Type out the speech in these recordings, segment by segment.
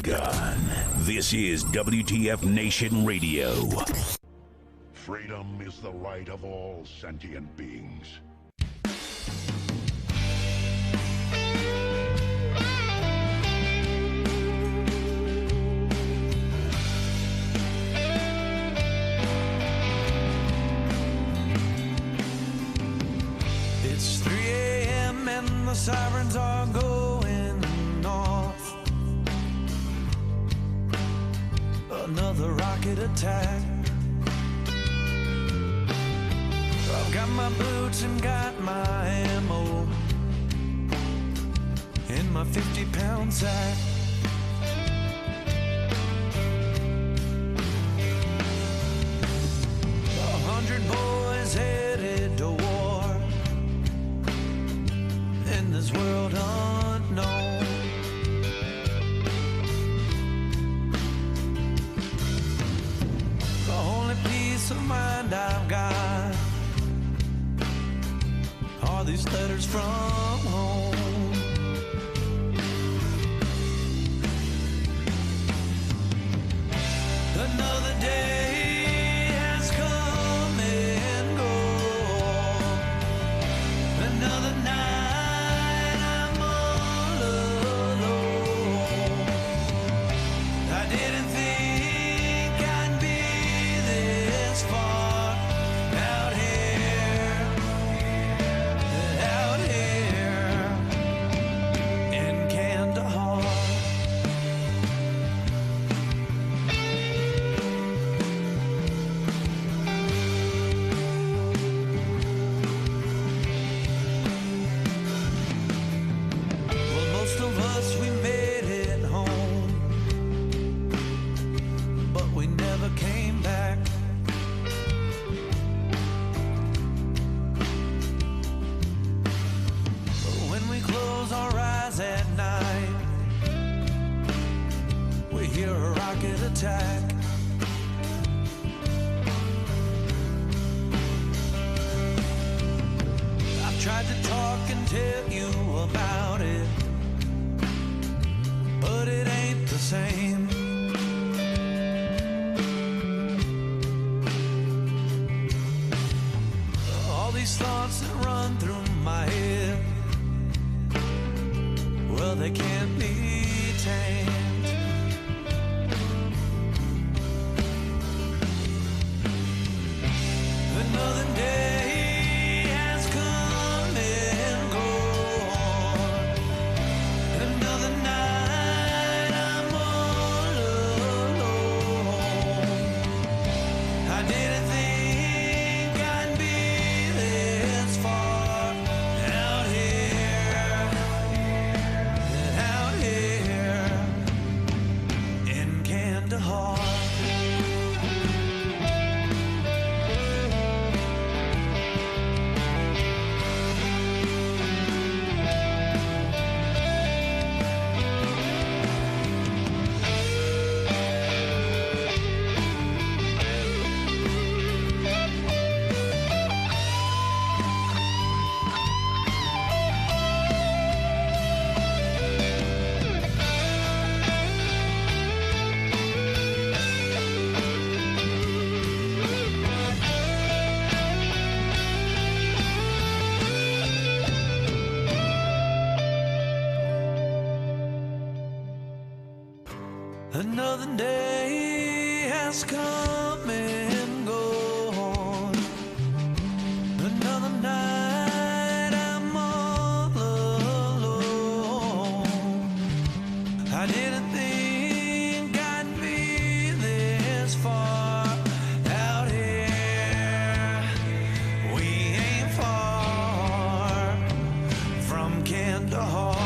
Oregon. This is WTF Nation Radio. Freedom is the right of all sentient beings. It's 3 a.m. and the sirens are going off. Another rocket attack. I've got my boots and got my ammo in my 50-pound sack. A 100 boys headed to war in this world unknown. The only peace of mind I've got are these letters from home. Another day has come and gone. Another night I'm all alone. I didn't think I'd be this far out here in Kandahar. Well, most of us, we made it home, but we never came back. When we close our eyes at night, we hear a rocket attack. I've tried to talk and tell you about it, but it ain't the same. All these thoughts that run through my head, well, they can't be tamed. Another day has come and gone. Another night I'm all alone. I didn't think I'd be this far out here in Kandahar. Another day has come and gone. Another night I'm all alone. I didn't think I'd be this far out here. We ain't far from Kandahar.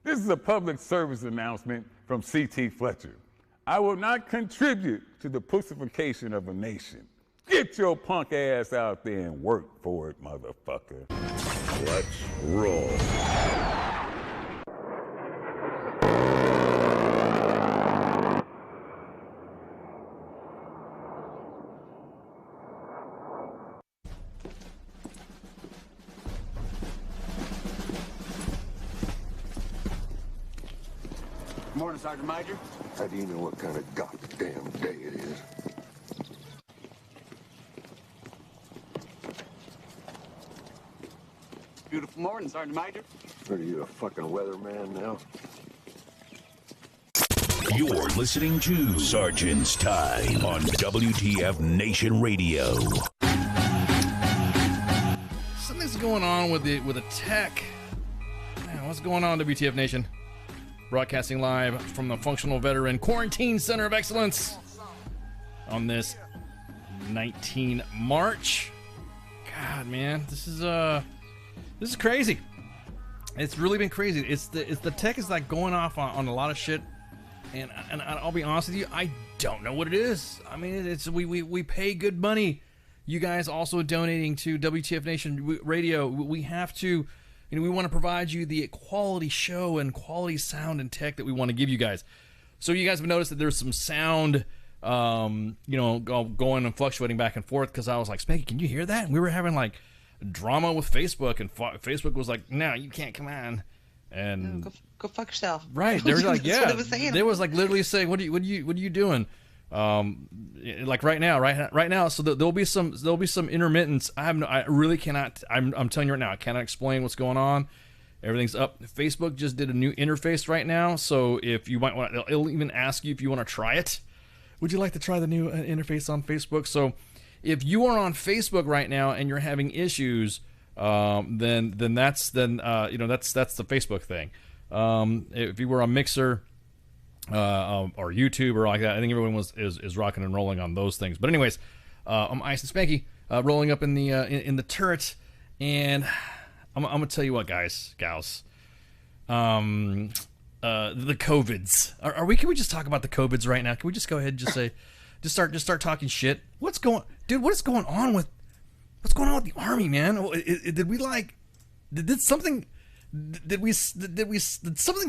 This is a public service announcement from C.T. Fletcher. I will not contribute to the pussification of a nation. Get your punk ass out there and work for it, motherfucker. Let's roll. Morning, Sergeant Major. How do you know what kind of goddamn day it is? Beautiful morning, Sergeant Major. Are you a fucking weatherman now? You're listening to Sergeant's Time on WTF Nation Radio. Something's going on with the tech. Man, what's going on, WTF Nation? Broadcasting live from the Functional Veteran Quarantine Center of Excellence on this 19 March. God, man, this is crazy. It's really been crazy. It's the tech is like going off on a lot of shit, and I'll be honest with you, I don't know what it is. I mean, it's we pay good money. You guys also donating to WTF Nation Radio. We have to. We want to provide you the quality show and quality sound and tech that we want to give you guys. So you guys have noticed that there's some sound, going and fluctuating back and forth, because I was like, Spanky, can you hear that? And we were having like drama with Facebook, and Facebook was like, no, you can't come on. And go fuck yourself. Right. They were like, That's what I was saying. They was like literally saying, what are you doing? Like right now. So there'll be some intermittence. I really cannot. I'm telling you right now, I cannot explain what's going on. Everything's up. Facebook just did a new interface right now. So if you might want, it'll even ask you if you want to try it. Would you like to try the new interface on Facebook? So if you are on Facebook right now and you're having issues, then that's the Facebook thing. If you were on Mixer, or YouTube or like that, I think everyone is rocking and rolling on those things. But anyways, I'm Ice and Spanky, rolling up in the turret, and I'm gonna tell you what, guys, gals, the COVIDs. Can we just talk about the COVIDs right now? Can we just go ahead and just start talking shit? What is going on with the Army, man? Did something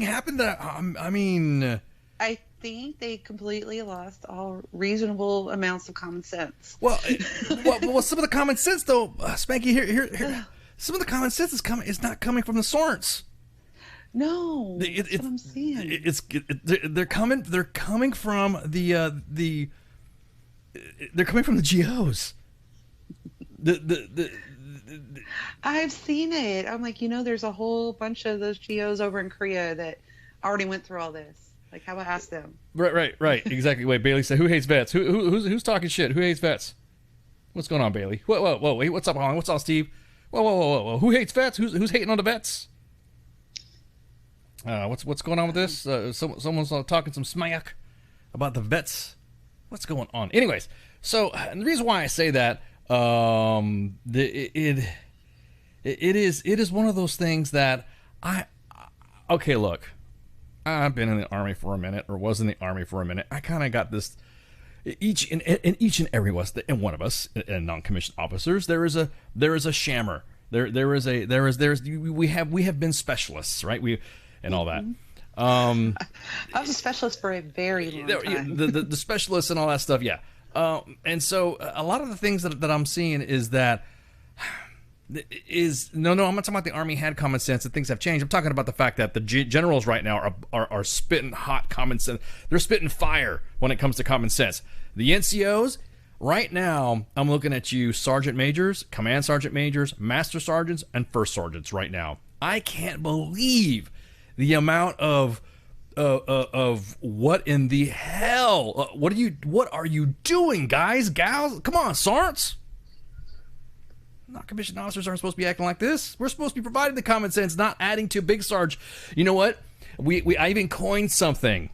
happen that I mean? I think they completely lost all reasonable amounts of common sense. Well, some of the common sense, though, Spanky, here. Some of the common sense is not coming from the source. No, that's what I'm saying. They're coming from the they're coming from the GOs. I've seen it. I'm like, there's a whole bunch of those GOs over in Korea that already went through all this. Like, how about ask them? Right. Exactly. Wait, Bailey said, who hates vets? Who's talking shit? Who hates vets? What's going on, Bailey? Whoa, wait, what's up, Holland? What's up, Steve? Whoa. Who hates vets? Who's hating on the vets? What's going on with this? Someone's talking some smack about the vets. What's going on? Anyways, so the reason why I say that, it is one of those things that look, I've been in the Army for a minute, or was in the Army for a minute. I kind of got this. Each and every one of us, and non-commissioned officers, there is a shammer. We have been specialists, right? And all that. I was a specialist for a very long time. The specialists and all that stuff, yeah. And so a lot of the things that I'm seeing is that I'm not talking about the Army had common sense and things have changed. I'm talking about the fact that the generals right now are spitting hot common sense. They're spitting fire when it comes to common sense. The NCOs right now, I'm looking at you, sergeant majors, command sergeant majors, master sergeants, and first sergeants right now. I can't believe the amount of what in the hell? What are you doing, guys, gals? Come on, sergeants. Non-commissioned officers aren't supposed to be acting like this. We're supposed to be providing the common sense, not adding to Big Sarge. You know what? I even coined something.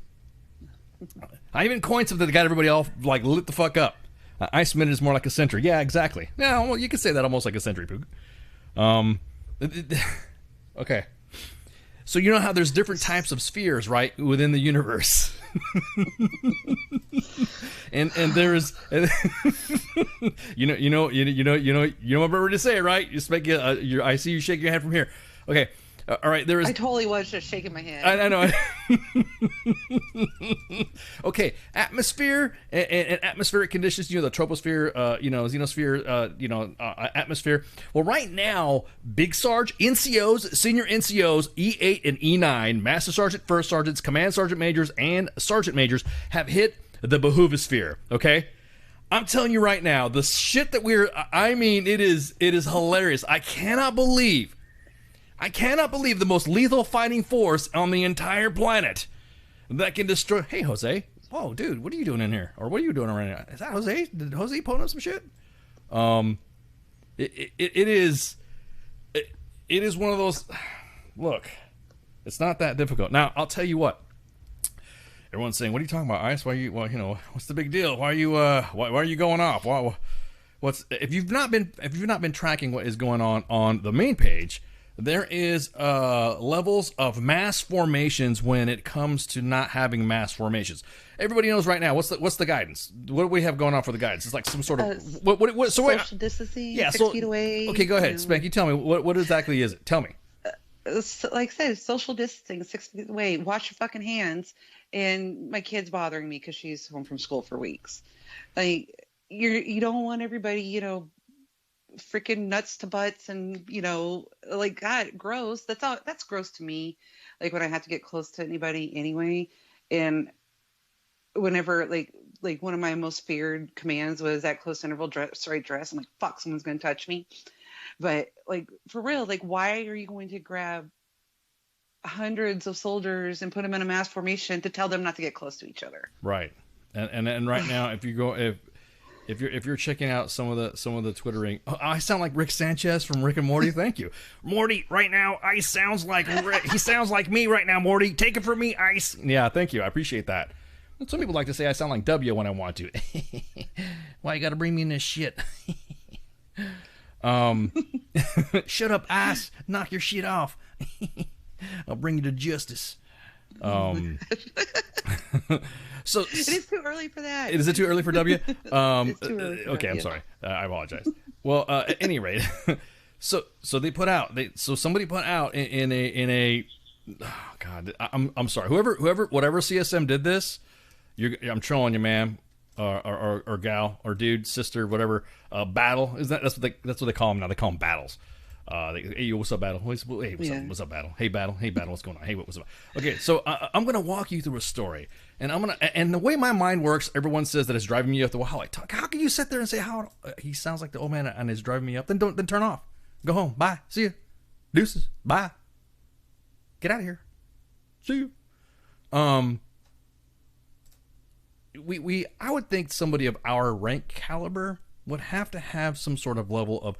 That got everybody all like lit the fuck up. Ice minute is more like a sentry. Yeah, exactly. Yeah, well, you could say that almost like a sentry, Poog. Okay. So you know how there's different types of spheres, right, within the universe, and there's, you know what I'm ready to say, right? Just make it. I see you shake your head from here. Okay, all right. There is. I totally was just shaking my head. I know. Okay, atmosphere and atmospheric conditions. You know, the troposphere, xenosphere, atmosphere. Well, right now, Big Sarge, NCOs, senior NCOs, E8 and E9, Master Sergeant, First Sergeants, Command Sergeant Majors, and Sergeant Majors have hit the Behovosphere. Okay, I'm telling you right now, the shit that it is hilarious. I cannot believe the most lethal fighting force on the entire planet that can destroy. Hey, Jose. Whoa, dude, what are you doing in here? Or what are you doing right now? Is that Jose? Did Jose put up some shit? It is one of those. Look, it's not that difficult. Now, I'll tell you what. Everyone's saying, "What are you talking about, Ice? Why are you? Well, what's the big deal? Why are you? Why are you going off? If you've not been tracking what is going on the main page?" There is levels of mass formations when it comes to not having mass formations. Everybody knows right now. What's the guidance? What do we have going on for the guidance? It's like some sort of social distancing. Yeah, 6 feet away. Okay, go ahead, Spanky. Tell me what exactly is it? Tell me. Like I said, social distancing, 6 feet away. Wash your fucking hands. And my kid's bothering me because she's home from school for weeks. Like you don't want everybody, freaking nuts to butts and like God, gross. That's gross to me. Like when I have to get close to anybody anyway, and whenever like one of my most feared commands was that close interval dress. I'm like, fuck, someone's gonna touch me. But like for real, like why are you going to grab hundreds of soldiers and put them in a mass formation to tell them not to get close to each other? Right, and right now if you're checking out some of the Twittering, I sound like Rick Sanchez from Rick and Morty. Thank you, Morty. Right now, Ice sounds like Rick. He sounds like me right now, Morty. Take it from me, Ice. Yeah, thank you. I appreciate that. Some people like to say I sound like W when I want to. Why you got to bring me in this shit? Shut up, Ice. Knock your shit off. I'll bring you to justice. So it is too early for that. Is it too early for W? It's too early for okay, W. I'm sorry. I apologize. Well, at any rate, so somebody put out in a oh God, I'm sorry. Whatever CSM did this, I'm trolling you, ma'am, or gal, or dude, sister, whatever. Battle is that's what they call them now. They call them battles. Hey, what's up, Battle? What's up, Battle? Hey, Battle, what's going on? Hey, what's up? Okay, so I'm gonna walk you through a story, and and the way my mind works, everyone says that it's driving me up the wall. Like, how can you sit there and say how he sounds like the old man and is driving me up? Then turn off, go home, bye, see you, deuces, bye, get out of here, see you. I would think somebody of our rank caliber would have to have some sort of level of,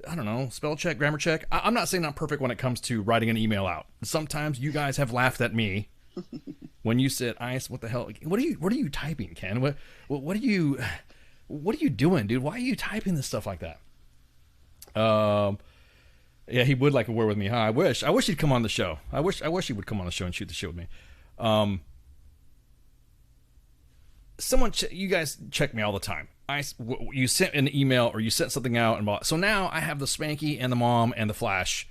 I don't know, spell check, grammar check. I'm not saying I'm perfect when it comes to writing an email out. Sometimes you guys have laughed at me when you said, "Ice, what the hell? What are you typing, Ken? What are you doing, dude? Why are you typing this stuff like that?" Yeah, he would like a word with me, huh? I wish he'd come on the show. I wish he would come on the show and shoot the shit with me. You guys check me all the time. You sent an email or you sent something out, so now I have the Spanky and the Mom and the Flash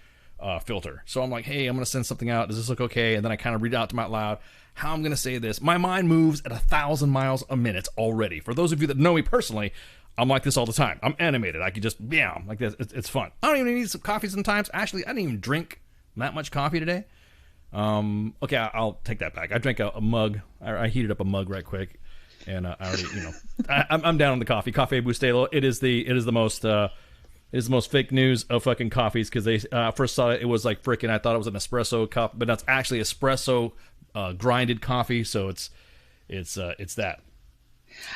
filter. So I'm like, hey, I'm going to send something out. Does this look okay? And then I kind of read it out to them out loud how I'm going to say this. My mind moves at 1,000 miles a minute already. For those of you that know me personally, I'm like this all the time. I'm animated. I could just, like this. It's fun. I don't even need some coffee sometimes. Actually, I didn't even drink that much coffee today. Okay, I'll take that back. I drank a mug. I heated up a mug right quick. And I already, I'm down on the coffee. Cafe Bustelo. It is the most fake news of fucking coffees, because they first saw it was like freaking. I thought it was an espresso cup, but that's actually espresso grinded coffee. So it's that.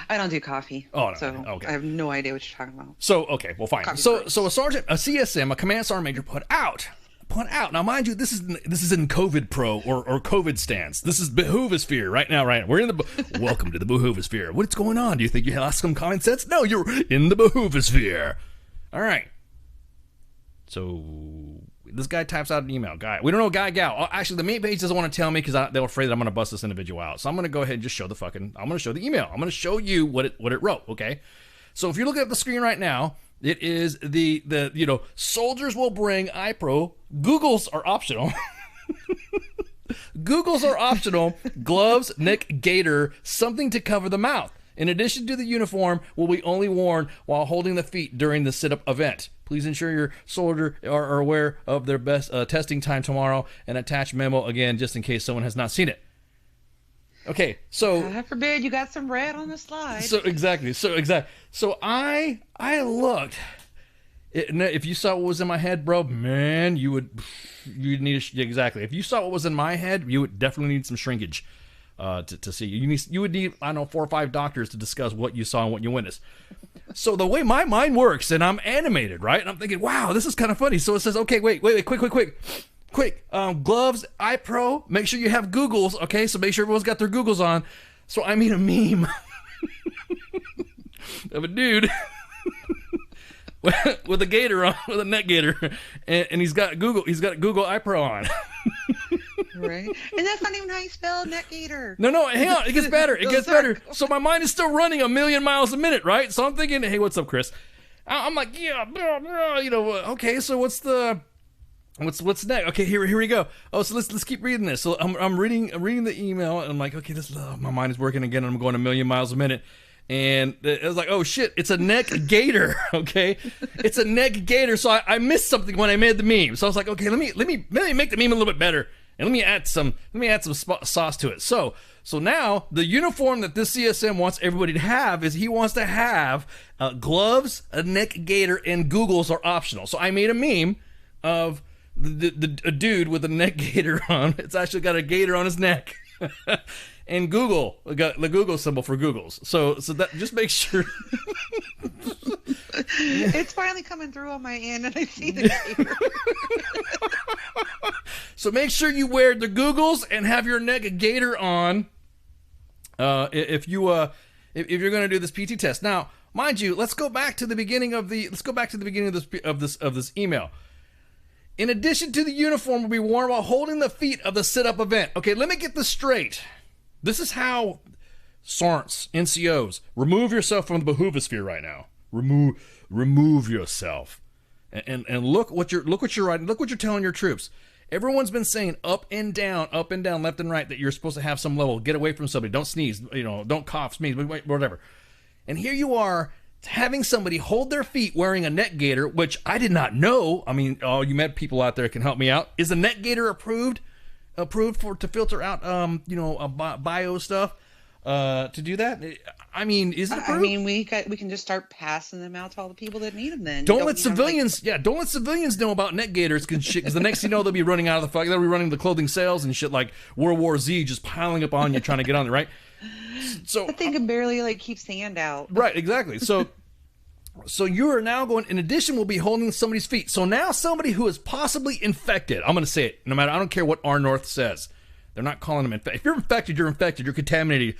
I don't do coffee. Oh, no. So Okay. I have no idea what you're talking about. So okay, well, fine. Coffee's So great. a sergeant, a CSM, a command sergeant major put out. Now, mind you, this is in COVID Pro or COVID stance. This is Behovosphere right now. We're in the welcome to the Behovosphere. What's going on? Do you think you lost some common sense? No, you're in the Behovosphere. All right. So This guy types out an email. Guy, we don't know guy, gal. Oh, actually, the main page doesn't want to tell me because they're afraid that I'm going to bust this individual out. So I'm going to go ahead and just show I'm going to show the email. I'm going to show you what it wrote, okay? So if you're looking at the screen right now, it is the soldiers will bring iPro. Googles are optional. Googles are optional. Gloves, neck gaiter, something to cover the mouth. In addition to the uniform, will be only worn while holding the feet during the sit-up event. Please ensure your soldier are aware of their best testing time tomorrow and attach memo again just in case someone has not seen it. Okay, so God forbid you got some red on the slide. So exactly. So I looked. If you saw what was in my head, bro, man, you'd need exactly. If you saw what was in my head, you would definitely need some shrinkage to see. You would need 4 or 5 doctors to discuss what you saw and what you witnessed. So the way my mind works, and I'm animated, right? And I'm thinking, wow, this is kind of funny. So it says, okay, wait, quick. Gloves, iPro. Make sure you have Googles, okay? So make sure everyone's got their Googles on. So I made a meme of a dude with a gator on, with a neck gator, and he's got Google iPro on. Right, and that's not even how you spell neck gator. No, hang on, it gets better. It gets better. So my mind is still running 1,000,000 miles a minute, right? So I'm thinking, hey, what's up, Chris? I'm like, yeah, okay. So what's next? Okay, here we go. Oh, so let's keep reading this. So I'm reading the email, and I'm like, okay, my mind is working again. And I'm going 1,000,000 miles a minute. And it was like, oh shit, it's a neck gaiter, okay? It's a neck gaiter. So I missed something when I made the meme. So I was like, okay, let me make the meme a little bit better, and let me add some sauce to it. So now the uniform that this CSM wants everybody to have is he wants to have gloves, a neck gaiter, and Googles are optional. So I made a meme of a dude with a neck gaiter on. It's actually got a gaiter on his neck. And Google, got the Google symbol for Googles. So that just make sure. It's finally coming through on my end, and I see the gator. So make sure you wear the Googles and have your neck gaiter on. If you're going to do this PT test. Now, mind you, let's go back to the beginning of this email. In addition to the uniform will be worn while holding the feet of the sit-up event. Okay, let me get this straight. This is how SARNs, NCOs, remove yourself from the behoovosphere right now. Remove yourself, and look what you're writing. Look what you're telling your troops. Everyone's been saying up and down, left and right that you're supposed to have some level. Get away from somebody. Don't sneeze. Don't cough, sneeze, whatever. And here you are having somebody hold their feet wearing a neck gaiter, which I did not know. I mean, you met people out there can help me out. Is a neck gaiter approved to filter out bio stuff to do that? I mean, is it approved? I mean, we can just start passing them out to all the people that need them. Then don't let civilians know about neck gaiters because the next thing you know they'll be running out of the they'll be running the clothing sales and shit like World War Z just piling up on you trying to get on it, right? So I think it barely keeps the hand out. Right, exactly. So you are now going, in addition, will be holding somebody's feet. So now somebody who is possibly infected, I'm going to say it, I don't care what R North says. They're not calling them infected. If you're infected, you're infected, you're contaminated.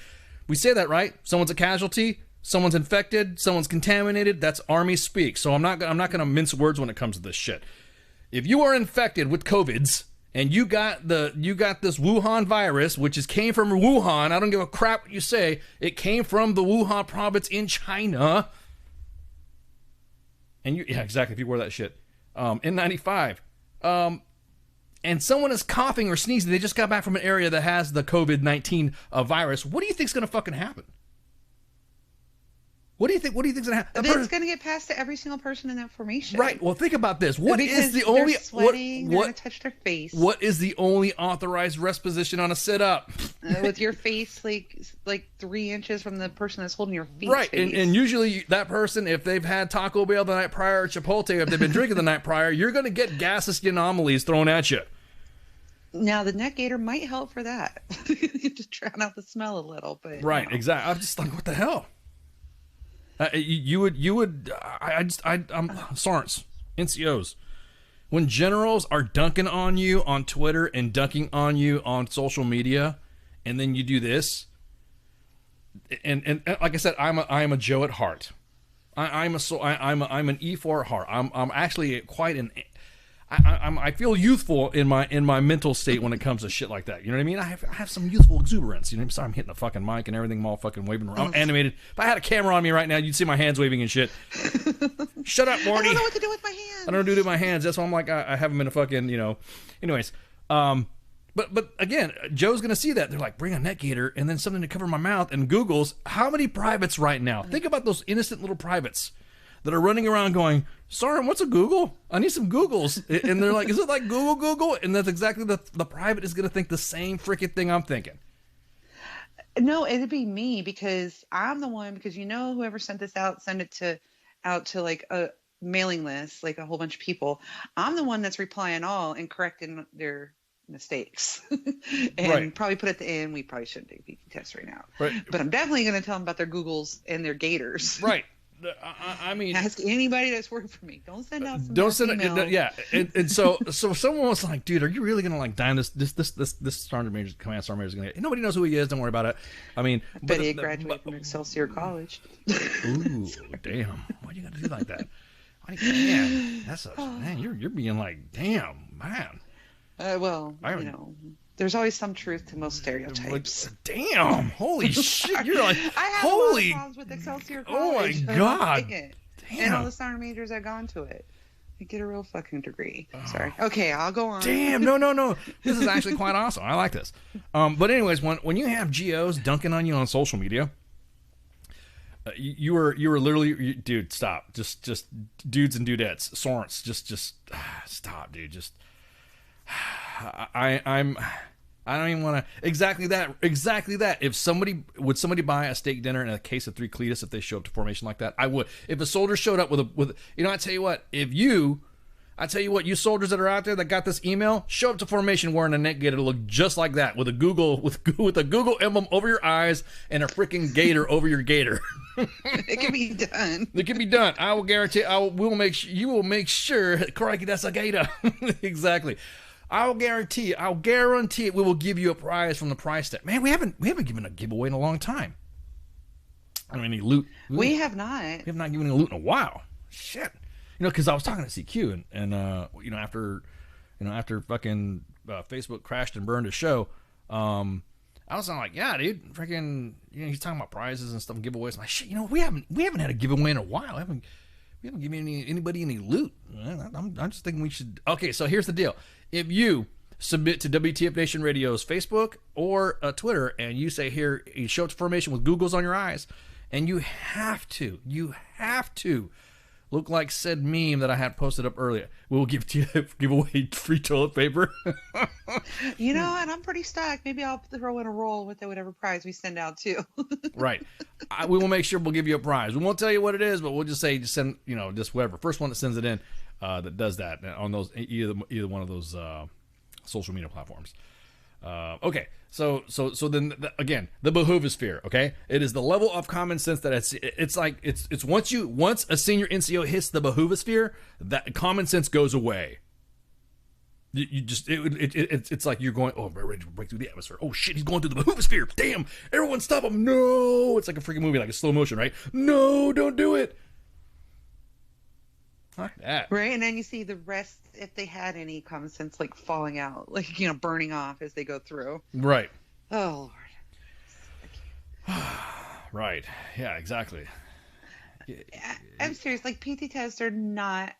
We say that, right? Someone's a casualty, someone's infected, someone's contaminated. That's Army speak. So I'm not going to mince words when it comes to this shit. If you are infected with COVIDs and you got this Wuhan virus, which came from Wuhan, I don't give a crap what you say. It came from the Wuhan province in China. And yeah, exactly. If you wear that shit, N95, and someone is coughing or sneezing, they just got back from an area that has the COVID-19 virus. What do you think's gonna fucking happen? What do you think's gonna happen? It's gonna get passed to every single person in that formation. Right. Well, think about this. What because is the only they're sweating, they're gonna touch their face? What is the only authorized rest position on a sit-up? With your face like 3 inches from the person that's holding your feet. Right. And usually that person, if they've had Taco Bell the night prior or Chipotle, if they've been drinking the night prior, you're gonna get gaseous anomalies thrown at you. Now the neck gaiter might help for that. Just drown out the smell a little, but right. Exactly. I'm just like, what the hell? I'm SARNs, NCOs. When generals are dunking on you on Twitter and dunking on you on social media, and then you do this, and like I said, I am a Joe at heart. I'm an E4 at heart. I'm actually quite an. I feel youthful in my mental state when it comes to shit like that. You know what I mean? I have some youthful exuberance. You know, I'm sorry, I'm hitting the fucking mic and everything. I'm all fucking waving around. I'm animated. If I had a camera on me right now, you'd see my hands waving and shit. Shut up, Morty. I don't know what to do with my hands. I don't know what to do with my hands. That's why I'm like, I have them in a fucking, you know. Anyways, but again, Joe's gonna see that. They're like, bring a neck gaiter and then something to cover my mouth, and Google's how many privates right now? Think about those innocent little privates that are running around going, sorry, what's a Google? I need some Googles. And they're like, is it like Google? And that's exactly the private is going to think the same freaking thing I'm thinking. No, it'd be me because I'm the one, because whoever sent this out, send it out to like a mailing list, like a whole bunch of people. I'm the one that's replying all and correcting their mistakes. And probably put at the end, we probably shouldn't do PT tests right now. Right. But I'm definitely going to tell them about their Googles and their gators. Right. I mean, ask anybody that's working for me. Don't send out. Yeah. And so someone was like, "Dude, are you really gonna like dine this sergeant major, command sergeant major is gonna get? Nobody knows who he is. Don't worry about it. I mean, but he graduated from Excelsior College. Ooh, damn! Why do you gotta do like that? Man, man. You're being like, damn, man. There's always some truth to most stereotypes. Damn! Holy shit! You're like, I have a lot of problems with Excelsior College. Oh my god! Damn. And all the sergeant majors that gone to it. You get a real fucking degree. Sorry. Okay, I'll go on. Damn! No. This is actually quite awesome. I like this. But anyways, when you have GOs dunking on you on social media, you were literally, dude. Stop. Just dudes and dudettes, Sorens. Just stop, dude. Just. I don't even want to. Exactly that. If somebody buy a steak dinner and a case of 3 Cletus if they show up to formation like that, I would. If a soldier showed up with I tell you what, you soldiers that are out there that got this email, show up to formation wearing a neck gaiter to look just like that with a Google emblem over your eyes and a freaking gator over your gator. It can be done. It can be done. I will guarantee. You will make sure. Crikey, that's a gator. Exactly. I'll guarantee it. We will give you a prize from the prize tag. Man, we haven't given a giveaway in a long time. I don't mean any loot. We have not. We have not given a loot in a while. Shit. Because I was talking to CQ and after fucking Facebook crashed and burned his show, I was like, yeah, dude, freaking, he's talking about prizes and stuff and giveaways. I'm like, shit, we haven't had a giveaway in a while. We haven't given anybody any loot. I'm just thinking we should. Okay, so here's the deal. If you submit to WTF Nation Radio's Facebook or Twitter and you say, here, you show up to formation with Googles on your eyes, and you have to look like said meme that I had posted up earlier, we'll give away free toilet paper. And I'm pretty stacked. Maybe I'll throw in a roll with whatever prize we send out too. Right. We will make sure we'll give you a prize. We won't tell you what it is, but we'll just say, just send, just whatever. First one that sends it in, that does that on those either one of those social media platforms. Okay, so then again, the behoovosphere. Okay, it is the level of common sense that it's like once a senior NCO hits the behoovosphere, that common sense goes away. It's like you're going, oh, we're ready to break through the atmosphere. Oh shit, he's going through the behoovosphere. Damn, everyone stop him! No, it's like a freaking movie, like a slow motion, right? No, don't do it. Right, and then you see the rest, if they had any common sense, like falling out, like burning off as they go through. Right. Oh Lord. Right. Yeah. Exactly. I'm serious. Like PT tests are not.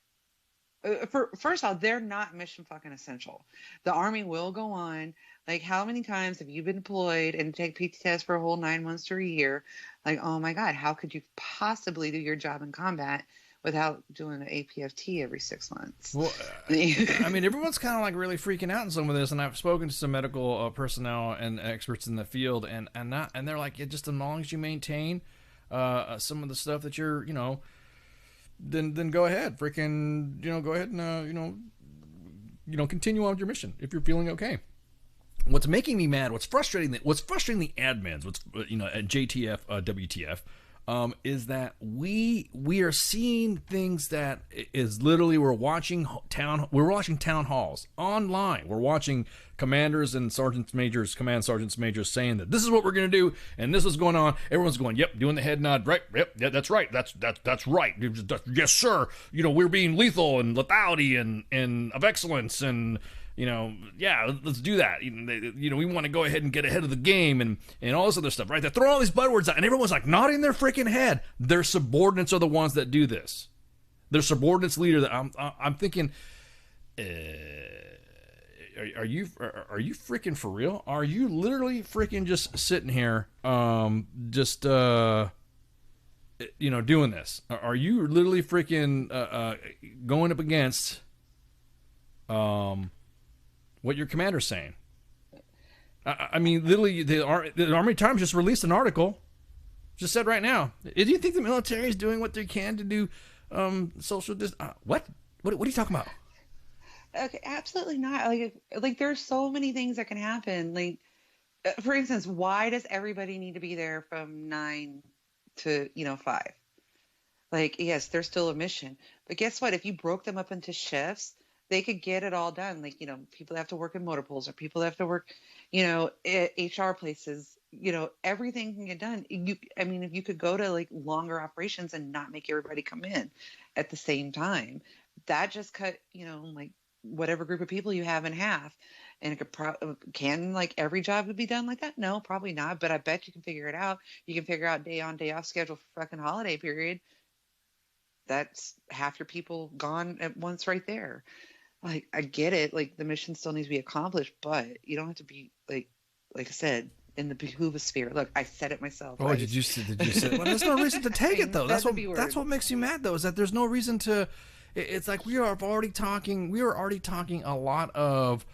First of all, they're not mission fucking essential. The Army will go on. Like, how many times have you been deployed and take PT tests for a whole 9 months to a year? Like, oh my God, how could you possibly do your job in combat without doing an APFT every 6 months? Well, I mean, everyone's kind of like really freaking out in some of this, and I've spoken to some medical personnel and experts in the field, and they're like, yeah, just as long as you maintain some of the stuff that you're, then go ahead, freaking, go ahead and continue on with your mission if you're feeling okay. What's making me mad, what's frustrating the admins, at JTF, WTF, is that we are seeing things that is literally we're watching town halls online. We're watching commanders and command sergeants majors saying that this is what we're going to do and this is going on. Everyone's going, yep, doing the head nod, right? Yep, yeah, that's right. That's right. Yes, sir. We're being lethal and lethality and of excellence and yeah, let's do that. We want to go ahead and get ahead of the game and all this other stuff, right? They're throwing all these buzzwords out, and everyone's like nodding their freaking head. Their subordinates are the ones that do this. Their subordinates leader. That I'm thinking, are you freaking for real? Are you literally freaking just sitting here, doing this? Are you literally freaking going up against what your commander's saying? I mean, literally, the Army Times just released an article, just said right now. Do you think the military is doing what they can to do social distance? What are you talking about? Okay, absolutely not. Like there's so many things that can happen. Like, for instance, why does everybody need to be there from 9 to 5? Like, yes, there's still a mission, but guess what? If you broke them up into shifts, they could get it all done. Like, people that have to work in motor pools or people that have to work, HR places, everything can get done. If you could go to like longer operations and not make everybody come in at the same time, that just cut, like whatever group of people you have in half. And it could like every job would be done like that? No, probably not. But I bet you can figure it out. You can figure out day on, day off schedule for fucking holiday period. That's half your people gone at once right there. Like, I get it. Like, the mission still needs to be accomplished, but you don't have to be like I said, in the behoove-sphere. Look, I said it myself. Oh, did you say? Well, there's no reason to take it though. That's what makes you mad though. Is that there's no reason to. It's like we are already talking a lot of.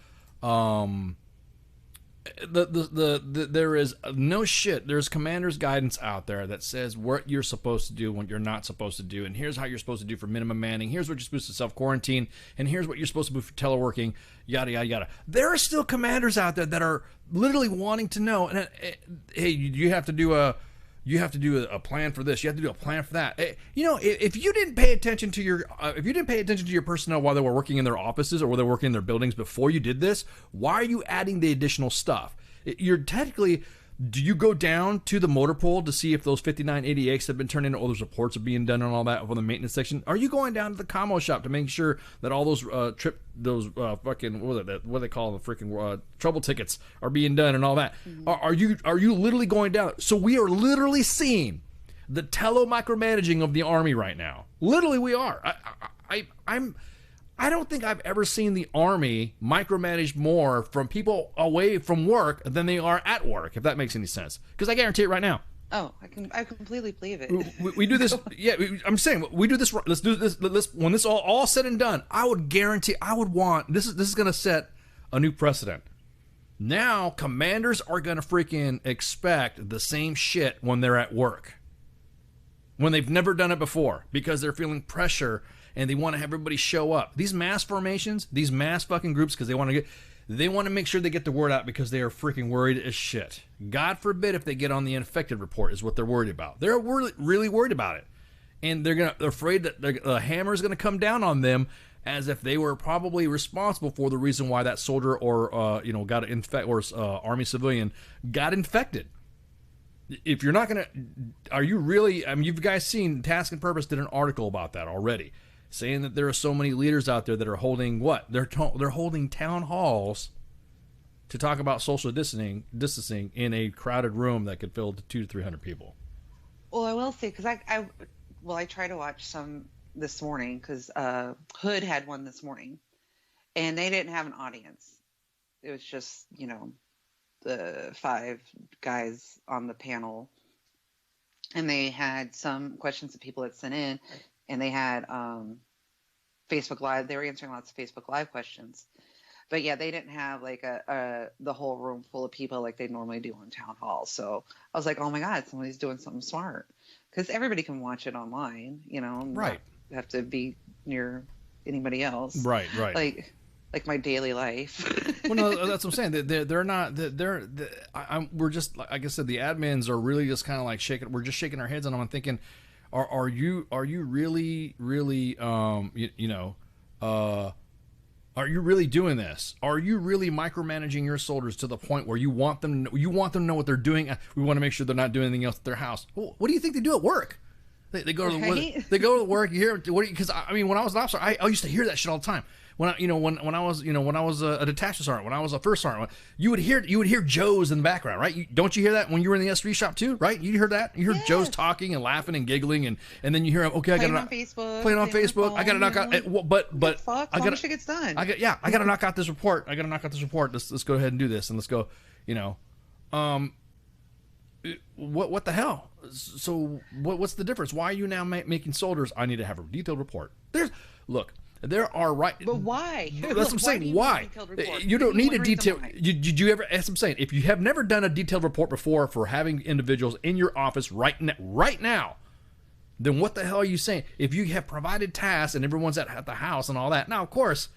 There is no shit. There's commander's guidance out there that says what you're supposed to do, what you're not supposed to do, and here's how you're supposed to do for minimum manning. Here's what you're supposed to self-quarantine, and here's what you're supposed to do for teleworking. Yada yada yada. There are still commanders out there that are literally wanting to know. And hey, you have to do a plan for this. You have to do a plan for that. If you didn't pay attention to your personnel while they were working in their offices or while they were working in their buildings before you did this, why are you adding the additional stuff? You're technically. Do you go down to the motor pool to see if those 59 ADX have been turned in, all those reports are being done and all that for the maintenance section? Are you going down to the commo shop to make sure that all those fucking what do they call the freaking trouble tickets are being done and all that? Mm-hmm. Are you literally going down? So we are literally seeing the tele-micromanaging of the Army right now. Literally, we are. I don't think I've ever seen the Army micromanage more from people away from work than they are at work, if that makes any sense. Because I guarantee it right now. Oh, I completely believe it. We do this. Yeah, I'm saying we do this. Let's do this. When this all said and done, I would guarantee. I would want this is going to set a new precedent. Now commanders are going to freaking expect the same shit when they're at work, when they've never done it before, because they're feeling pressure. And they want to have everybody show up. These mass formations, these mass fucking groups, because they want to make sure they get the word out because they are freaking worried as shit. God forbid if they get on the infected report is what they're worried about. They're really worried about it, and they're afraid that the hammer is going to come down on them as if they were probably responsible for the reason why that soldier or got infected or Army civilian got infected. If you're not going to, are you really? I mean, you've guys seen Task and Purpose did an article about that already, saying that there are so many leaders out there that are holding what? They're holding town halls to talk about social distancing in a crowded room that could fill 200 to 300 people. Well, I will say, because I try to watch some this morning because Hood had one this morning, and they didn't have an audience. It was just, the 5 guys on the panel, and they had some questions that people had sent in. And they had Facebook Live. They were answering lots of Facebook Live questions. But yeah, they didn't have like the whole room full of people like they normally do on town halls. So I was like, oh my God, somebody's doing something smart. Because everybody can watch it online, and right. not have to be near anybody else. Right. Like, like my daily life. Well, no, that's what I'm saying. They're not. We're just, like I said, the admins are really just kind of like shaking. We're just shaking our heads on them and thinking, are you really are you really doing this? Are you really micromanaging your soldiers to the point where you want them to know what they're doing? We want to make sure they're not doing anything else at their house. Well, what do you think they do at work? They go to work. They go to work. You hear because I mean, when I was an officer, I used to hear that shit all the time. When I was a detachment sergeant, when I was a first sergeant, you would hear Joe's in the background, right? Don't you hear that when you were in the S3 shop too, right? You heard that? You heard Joe's talking and laughing and giggling, and then you hear him. Okay, playing I got to phone, I got to knock out. But fuck, I got shit gets done. I got to knock out this report. Let's go ahead and do this, and let's go. What the hell? So what's the difference? Why are you now making soldiers? I need to have a detailed report. There are right. But why? That's what I'm saying. Why? You don't need a detail. Did you ever? As I'm saying, if you have never done a detailed report before for having individuals in your office right now, then what the hell are you saying? If you have provided tasks and everyone's at the house and all that, now of course,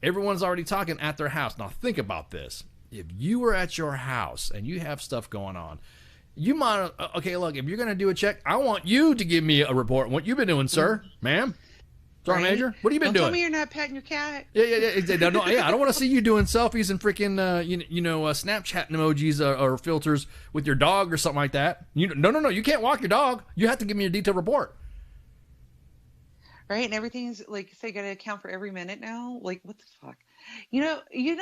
everyone's already talking at their house. Now think about this: if you were at your house and you have stuff going on, you might. Okay, look, if you're gonna do a check, I want you to give me a report. What you've been doing, sir, ma'am. Sergeant Major, what have you been doing? Tell me you're not petting your cat. Yeah. No, I don't want to see you doing selfies and freaking, Snapchat emojis or filters with your dog or something like that. No. You can't walk your dog. You have to give me a detailed report. Right, and everything's like, so you got to account for every minute now. Like, what the fuck? You know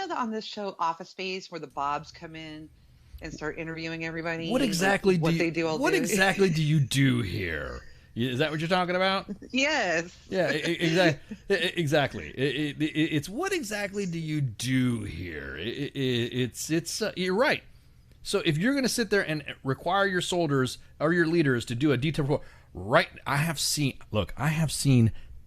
that on this show, Office Space, where the Bobs come in and start interviewing everybody. What exactly do you do here? Is that what you're talking about? Yes. Yeah, exactly. It's what exactly do you do here? It's you're right. So if you're going to sit there and require your soldiers or your leaders to do a detailed report, right? I have seen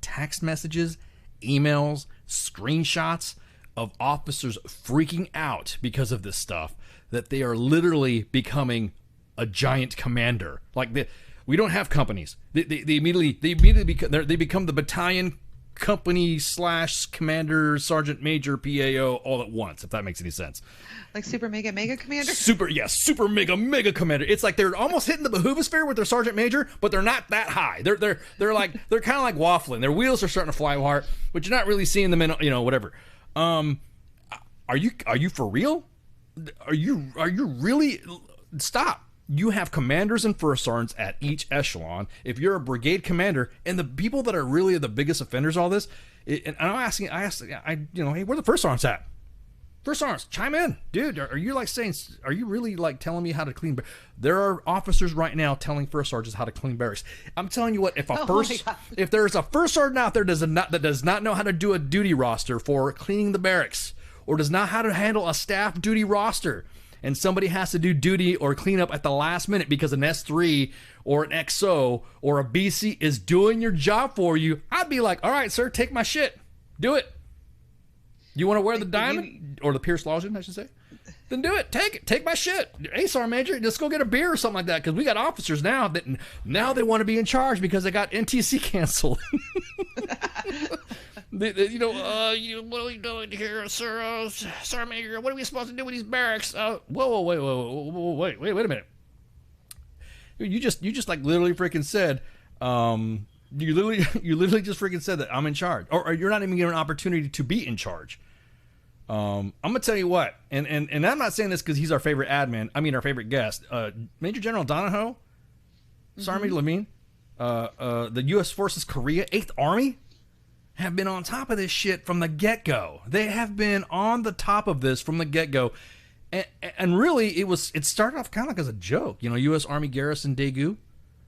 text messages, emails, screenshots of officers freaking out because of this stuff, that they are literally becoming a giant commander. We don't have companies. They immediately become the battalion company / commander, sergeant major, PAO all at once, if that makes any sense. Like super mega commander? Super mega commander. It's like they're almost hitting the behovosphere with their sergeant major, but they're not that high. They're kind of like waffling. Their wheels are starting to fly apart, but you're not really seeing them in, whatever. Are you for real? Are you really? Stop. You have commanders and first sergeants at each echelon. If you're a brigade commander, and the people that are really the biggest offenders, all this, and I asked, hey, where the first sergeants at? First sergeants, chime in, dude. Are you really telling me how to clean? There are officers right now telling first sergeants how to clean barracks. I'm telling you what, if there's a first sergeant out there that does not know how to do a duty roster for cleaning the barracks, or does not how to handle a staff duty roster, and somebody has to do duty or clean up at the last minute because an S3 or an XO or a BC is doing your job for you, I'd be like, all right, sir, take my shit. Do it. You want to wear the diamond? Or the Pierce Lotion, I should say? Then do it. Take it. Take my shit. Hey, Sergeant Major, let's go get a beer or something like that, because we got officers now that they want to be in charge because they got NTC canceled. What are we doing here, sir? Sergeant Major, what are we supposed to do with these barracks? Wait a minute. You just like literally freaking said, you literally just freaking said that I'm in charge, or you're not even given an opportunity to be in charge. I'm gonna tell you what, and I'm not saying this because he's our favorite our favorite guest, Major General Donahoe, Sergeant Major Levine, the U.S. Forces Korea 8th Army, have been on top of this shit from the get-go. They have been on the top of this from the get-go. And really, it started off kind of like as a joke. U.S. Army Garrison Daegu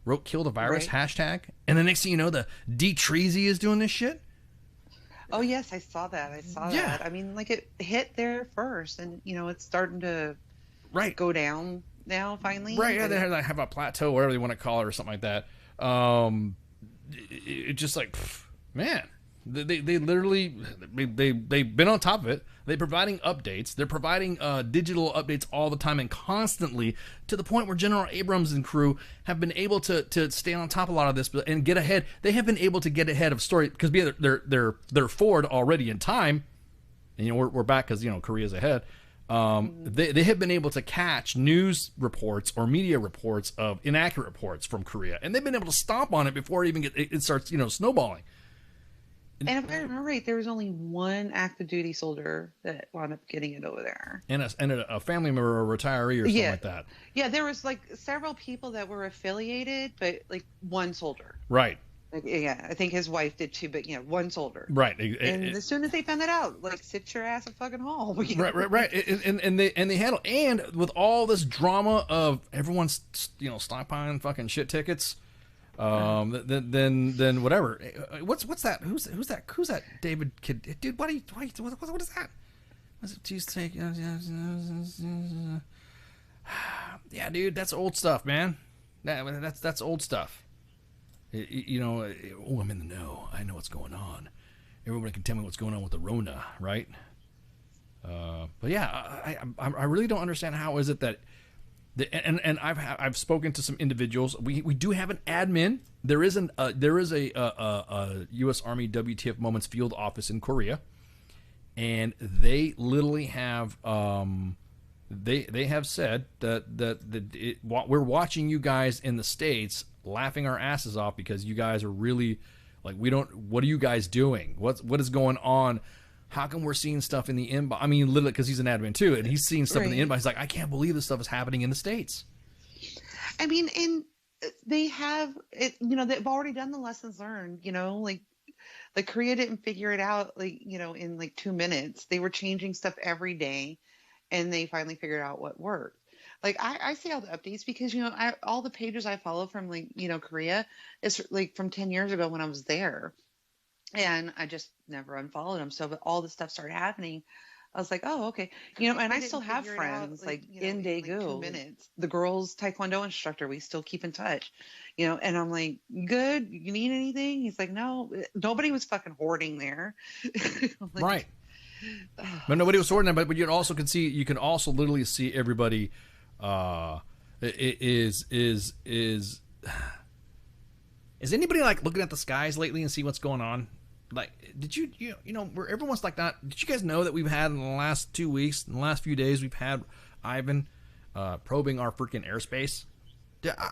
wrote "Kill the Virus" hashtag. And the next thing you know, the D. Treasy is doing this shit. Oh, yes, I saw that. That. I mean, it hit there first, and, it's starting to go down now, finally. Right, yeah, they have a plateau, whatever they want to call it, or something like that. It's just like, man. They literally they've been on top of it. They're providing updates. They're providing digital updates all the time and constantly, to the point where General Abrams and crew have been able to stay on top of a lot of this and get ahead. They have been able to get ahead of story because they're forward already in time. and we're back because Korea's ahead. They have been able to catch news reports or media reports of inaccurate reports from Korea, and they've been able to stomp on it before it starts snowballing. And if I remember right, there was only one active duty soldier that wound up getting it over there, and a family member or a retiree or something like that. Yeah, there was like several people that were affiliated, but like one soldier. Right. Yeah, I think his wife did too, but one soldier. Right. And as soon as they found that out, like, sit your ass at fucking home. Right. And they handle, and with all this drama of everyone's stockpiling fucking shit tickets, then whatever. What's that? Who's that David kid? Dude, what is that? Was it cheesesteak? Yeah, dude, that's old stuff, man. That's old stuff. Oh, I'm in the know. I know what's going on. Everybody can tell me what's going on with the Rona, right? But yeah, I really don't understand how is it that, and I've spoken to some individuals. We do have an admin. There is a U.S. Army WTF Moments field office in Korea, and they literally have they have said that we're watching you guys in the States laughing our asses off because you guys are really like, what are you guys doing? What is going on? How come we're seeing stuff in the inbox? I mean, literally, because he's an admin too, and he's seeing stuff in the inbox. He's like, I can't believe this stuff is happening in the States. I mean, and they have it, they've already done the lessons learned, like Korea didn't figure it out, in like 2 minutes. They were changing stuff every day, and they finally figured out what worked. Like, I see all the updates because, all the pages I follow from, Korea is, like, from 10 years ago when I was there. And I just never unfollowed them. So, but all this stuff started happening. I was like, oh, okay. And I still have friends, in Daegu. 2 minutes. The girls' Taekwondo instructor, we still keep in touch. And I'm like, good, you need anything? He's like, no, nobody was fucking hoarding there. Like, right. But nobody was hoarding there. But you can also literally see everybody... is anybody like looking at the skies lately and see what's going on? Like, did you where everyone's like that? Did you guys know that we've had in the last 2 weeks, in the last few days, we've had Ivan probing our freaking airspace?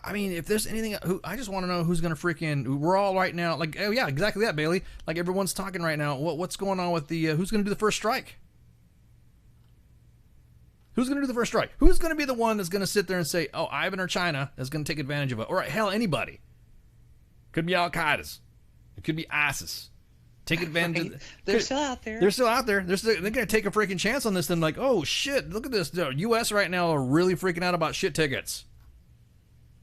I mean, if there's anything, I just want to know who's gonna freaking. We're all right now, like, oh yeah, exactly that, Bailey. Like, everyone's talking right now. What's going on with the who's gonna do the first strike? Who's going to do the first strike? Who's going to be the one that's going to sit there and say, oh, Ivan or China is going to take advantage of it? Or hell, anybody. Could be Al-Qaeda's. It could be ISIS. Take advantage of They're still out there. They're still out there. They're going to take a freaking chance on this. Then like, oh, shit, look at this. The U.S. right now are really freaking out about shit tickets.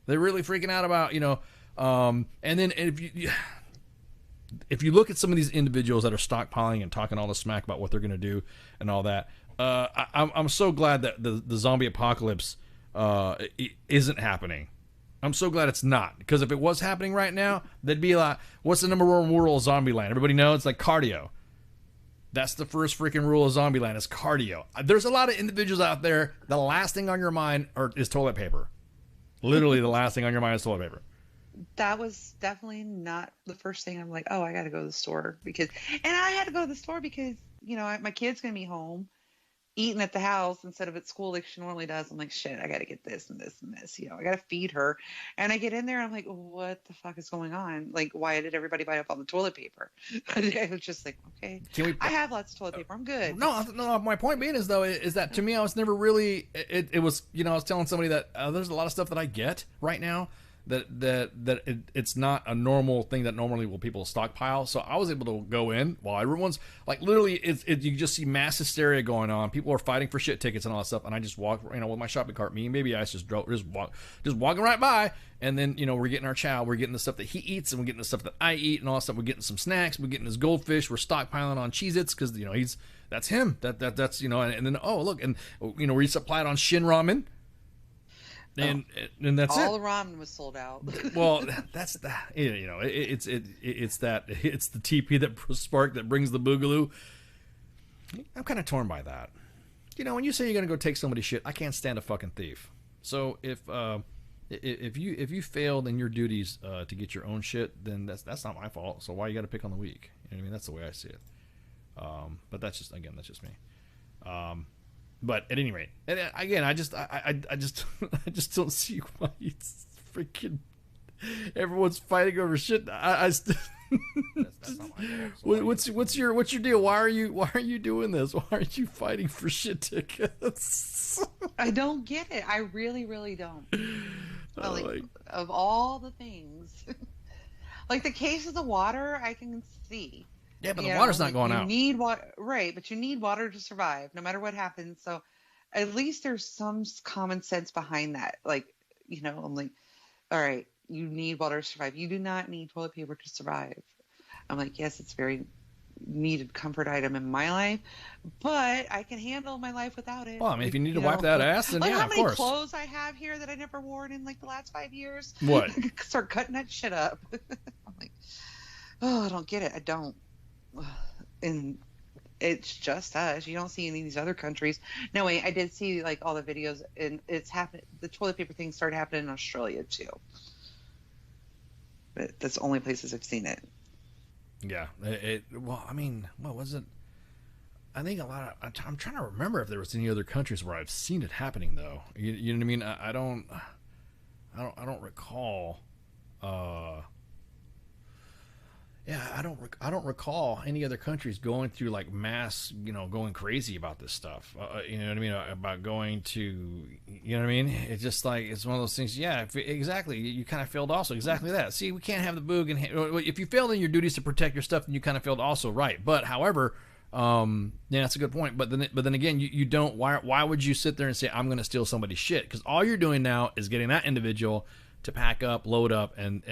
They're really freaking out about, and then if you look at some of these individuals that are stockpiling and talking all the smack about what they're going to do and all that, I'm so glad that the zombie apocalypse isn't happening. I'm so glad it's not, because if it was happening right now, they'd be like, what's the number one rule of Zombieland? Everybody knows it's like cardio. That's the first freaking rule of Zombieland is cardio. There's a lot of individuals out there, the last thing on your mind is toilet paper. Literally the last thing on your mind is toilet paper. That was definitely not the first thing. I'm like, oh, I got to go to the store and I had to go to the store because, my kid's going to be home eating at the house instead of at school like she normally does. I'm like, shit, I got to get this and this and this. I got to feed her. And I get in there and I'm like, what the fuck is going on? Like, why did everybody buy up all the toilet paper? I was just like, okay, I have lots of toilet paper. I'm good. No, my point being is that to me, I was never really, it was, I was telling somebody that there's a lot of stuff that I get right now that it's not a normal thing that normally will people stockpile. So I was able to go in while everyone's like literally you just see mass hysteria going on. People are fighting for shit tickets and all that stuff. And I just walk, with my shopping cart. Me and Baby Ice just walking right by. And then, we're getting our chow. We're getting the stuff that he eats, and we're getting the stuff that I eat, and all that stuff. We're getting some snacks. We're getting his goldfish. We're stockpiling on Cheez-Its because that's him. That's and then look, and we supplied on Shin Ramen. And that's all it. the ramen was sold out. Well, that's the it's the TP that spark that brings the boogaloo. I'm kind of torn by that. When you say you're gonna go take somebody's shit, I can't stand a fucking thief. So if you failed in your duties to get your own shit, then that's not my fault. So why you got to pick on the weak? That's the way I see it. But that's just me. But at any rate, and again, I just don't see why it's freaking everyone's fighting over shit. That's not my what's your deal? Why are you doing this? Why are you fighting for shit tickets? I don't get it. I really, really don't. Of all the things, like the case of the water, I can see. Yeah, but the water's not going out. You need water, right? But you need water to survive, no matter what happens. So, at least there's some common sense behind that. Like, I'm like, all right, you need water to survive. You do not need toilet paper to survive. I'm like, yes, it's very needed comfort item in my life, but I can handle my life without it. Well, I mean, if you need to wipe that ass, then yeah, of course. How many clothes I have here that I never worn in like the last 5 years? What? Start cutting that shit up. I'm like, oh, I don't get it. I don't. And it's just us. You don't see any of these other countries. No, wait, I did see like all the videos, and it's happened. The toilet paper thing started happening in Australia too, but that's the only places I've seen it. Yeah. Well, I mean, what was it? I think I'm trying to remember if there was any other countries where I've seen it happening though. You know what I mean? I don't recall. Yeah, I don't recall any other countries going through like mass, going crazy about this stuff. You know what I mean? About going to, you know what I mean? It's just like, it's one of those things. Yeah, exactly. You kind of failed also. Exactly that. See, we can't have the boog. And if you failed in your duties to protect your stuff, then you kind of failed also, right? But however, yeah, that's a good point. But then again, you don't. Why would you sit there and say I'm going to steal somebody's shit? Because all you're doing now is getting that individual to pack up, load up, and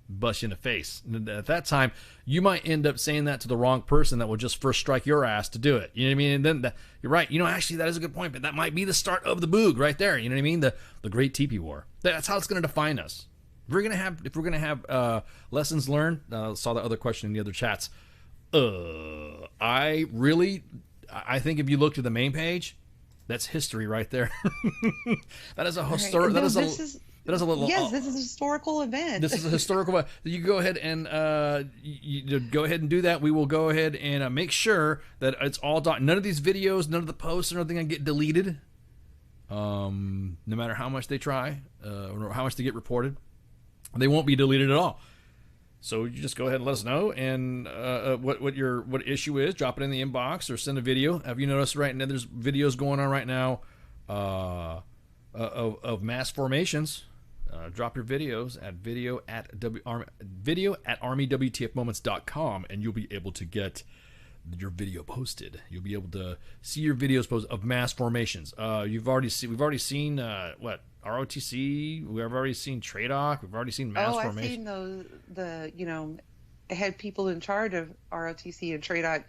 bust you in the face. And at that time, you might end up saying that to the wrong person that will just first strike your ass to do it. You know what I mean? And then you're right. Actually, that is a good point. But that might be the start of the boog right there. You know what I mean? The Great Teepee War. That's how it's going to define us. If we're gonna have lessons learned. Saw the other question in the other chats. I think if you look to the main page, that's history right there. That is a historic. Right. That is a little. Yes, this is a historical event. This is a historical event. You go ahead and you go ahead and do that. We will go ahead and make sure that it's all done. None of these videos, none of the posts, or anything get deleted. No matter how much they try, or how much they get reported, they won't be deleted at all. So you just go ahead and let us know, and what issue is. Drop it in the inbox or send a video. Have you noticed right now? There's videos going on right now of mass formations. Drop your videos at video at armywtfmoments.com, and you'll be able to get your video posted. You'll be able to see your videos posted of mass formations. We've already seen ROTC. We've already seen TRADOC. We've already seen mass formation. I've seen I had people in charge of ROTC and TRADOC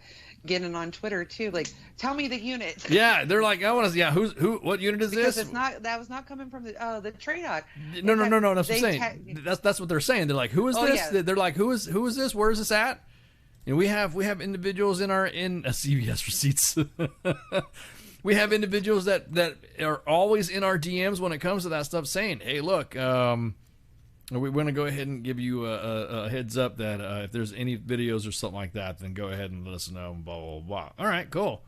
getting on Twitter too, like, tell me the unit. Yeah, they're like, I want to. Yeah, what unit is because this? That was not coming from the TRADOC. No. That's what I'm saying. That's what they're saying. They're like, who is this? Yeah. They're like, who is this? Where is this at? And we have individuals in CVS receipts. We have individuals that are always in our DMs when it comes to that stuff, saying, hey, look, we want to go ahead and give you a heads up that if there's any videos or something like that, then go ahead and let us know. Blah blah blah. All right, cool.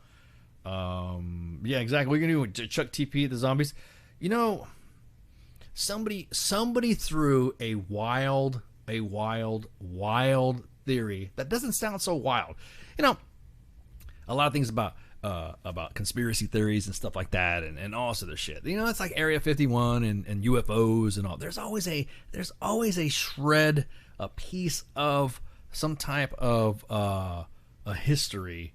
Yeah, exactly. What are you gonna do? Chuck TP at the zombies? Somebody threw a wild theory that doesn't sound so wild. A lot of things about conspiracy theories and stuff like that, and all this other shit. It's like Area 51 and UFOs and all. There's always a shred, a piece of some type of a history.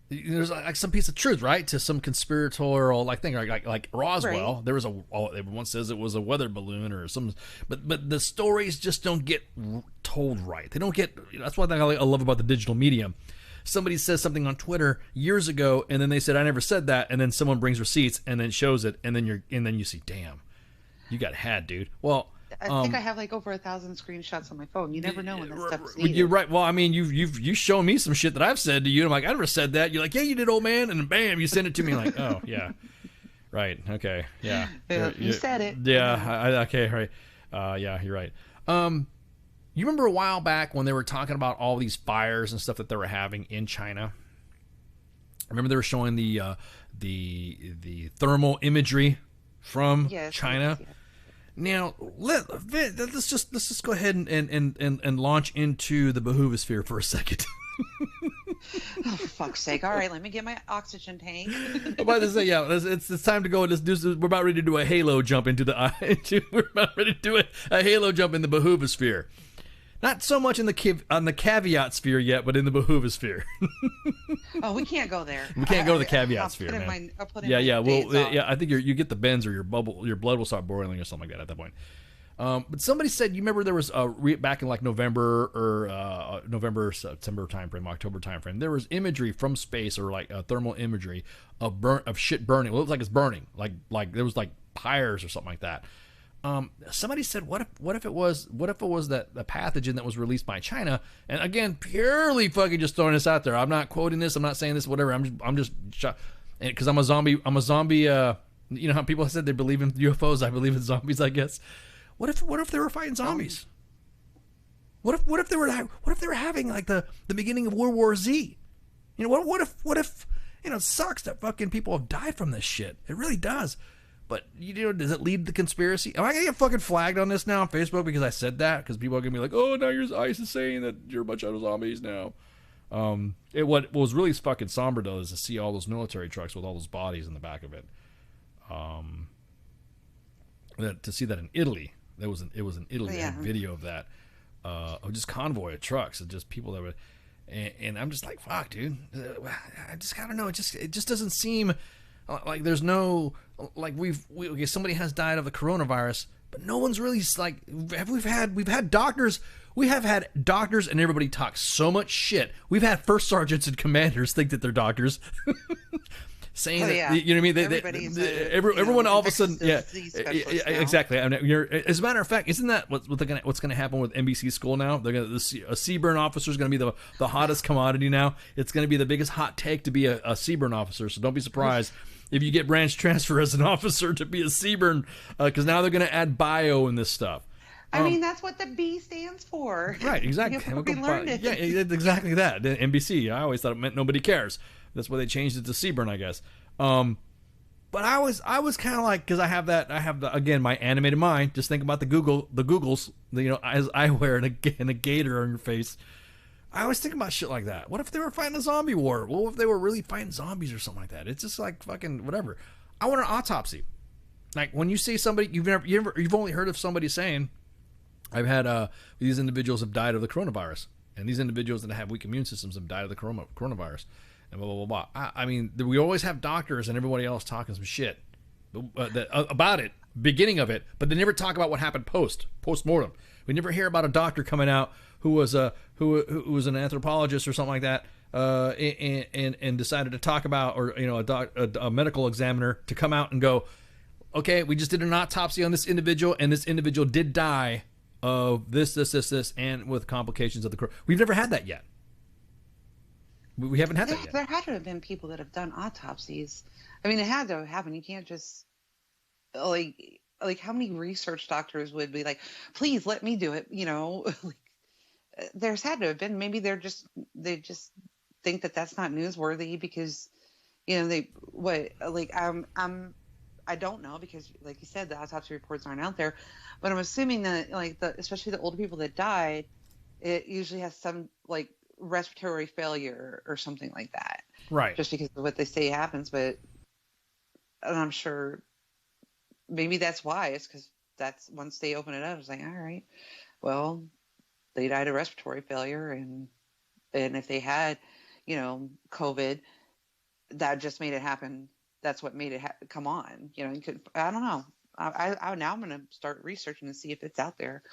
There's like some piece of truth, right, to some conspiratorial thing, like Roswell. Right. There was everyone says it was a weather balloon or some, but the stories just don't get told right. They don't get. That's one thing I love about the digital medium. Somebody says something on Twitter years ago, and then they said, I never said that, and then someone brings receipts and then shows it, and then you see, damn, you got had, dude. Well, I think I have like over 1,000 screenshots on my phone. You never know when that stuff's needed. You're right. Well, I mean, you've shown me some shit that I've said to you. And I'm like, I never said that. You're like, yeah, you did, old man, and then bam, you send it to me. Like, oh yeah, right, okay, yeah. You said it. Yeah, okay, right. Yeah, you're right. You remember a while back when they were talking about all these fires and stuff that they were having in China? Remember they were showing the thermal imagery from China. Yes. Now let's just go ahead and launch into the behoovosphere for a second. Oh, for fuck's sake! All right, let me get my oxygen tank. I'm about to say, yeah, it's time to go. We're about ready to do a halo jump into the. We're about ready to do a halo jump in the behoovosphere. Not so much on the caveat sphere yet, but in the behoovosphere. Oh, we can't go there. We can't go to the caveat sphere, man. I'll put in Yeah. my Well, days off. yeah. I think you get the bends or your blood will start boiling or something like that at that point. But somebody said, you remember there was back in like November or September timeframe, October timeframe, there was imagery from space or like thermal imagery of shit burning. Well, it looks like it's burning, like there was like pyres or something like that. Somebody said, what if it was that the pathogen that was released by China? And again, purely fucking just throwing this out there. I'm not quoting this. I'm not saying this. Whatever. I'm just because I'm a zombie. You know how people said they believe in UFOs. I believe in zombies. I guess. What if they were fighting zombies? What if they were having like the beginning of World War Z? You know, what if it sucks that fucking people have died from this shit. It really does. But does it lead to conspiracy? Am I gonna get fucking flagged on this now on Facebook because I said that? Because people are gonna be like, "Oh, now ICE is saying that you're a bunch of zombies now." What was really fucking somber though is to see all those military trucks with all those bodies in the back of it. To see that in Italy, it was in Italy. Yeah. I had video of that, of just convoy of trucks and just people that were, and I'm just like, fuck, dude. I just gotta know. It just doesn't seem like there's no like okay, somebody has died of the coronavirus, but no one's really like we've had doctors. We have had doctors and everybody talks so much shit. We've had first sergeants and commanders think that they're doctors. Saying that, you know what I mean? Everyone all of a sudden, exactly. I mean, as a matter of fact, isn't that what's going to happen with NBC School now? They're going to a Seaburn officer is going to be the hottest commodity now. It's going to be the biggest hot take to be a Seaburn officer. So don't be surprised if you get branch transfer as an officer to be a Seaburn, because now they're going to add bio in this stuff. I mean, that's what the B stands for. Right, exactly. We learned it. Yeah, exactly that. NBC. I always thought it meant nobody cares. That's why they changed it to Seaburn, I guess. But I was kind of like, because I have again, my animated mind. Just think about the Googles, as eyewear and a gator on your face. I always think about shit like that. What if they were fighting a zombie war? What if they were really fighting zombies or something like that? It's just like fucking whatever. I want an autopsy. Like when you see somebody, you've only heard of somebody saying, I've had these individuals have died of the coronavirus, and these individuals that have weak immune systems have died of the coronavirus. And blah, blah, blah, blah. I mean, we always have doctors and everybody else talking some shit about it, beginning of it, but they never talk about what happened post-mortem. We never hear about a doctor coming out who was an anthropologist or something like that, and decided to talk about, or a medical examiner to come out and go, okay, we just did an autopsy on this individual, and this individual did die of this, and with complications of the corona. We've never had that yet. We haven't had that yet. There had to have been people that have done autopsies. I mean, it had to happen. You can't just like how many research doctors would be like, please let me do it. There's had to have been. Maybe they just think that that's not newsworthy because I don't know, because like you said, the autopsy reports aren't out there, but I'm assuming that especially the older people that died, it usually has some like respiratory failure or something like that, right? Just because of what they say happens. But I'm sure maybe that's why. It's because that's once they open it up, it's like, all right, well, they died of respiratory failure, and if they had COVID, that just made it happen. That's what made it come on. You could, I don't know. Now I'm going to start researching to see if it's out there.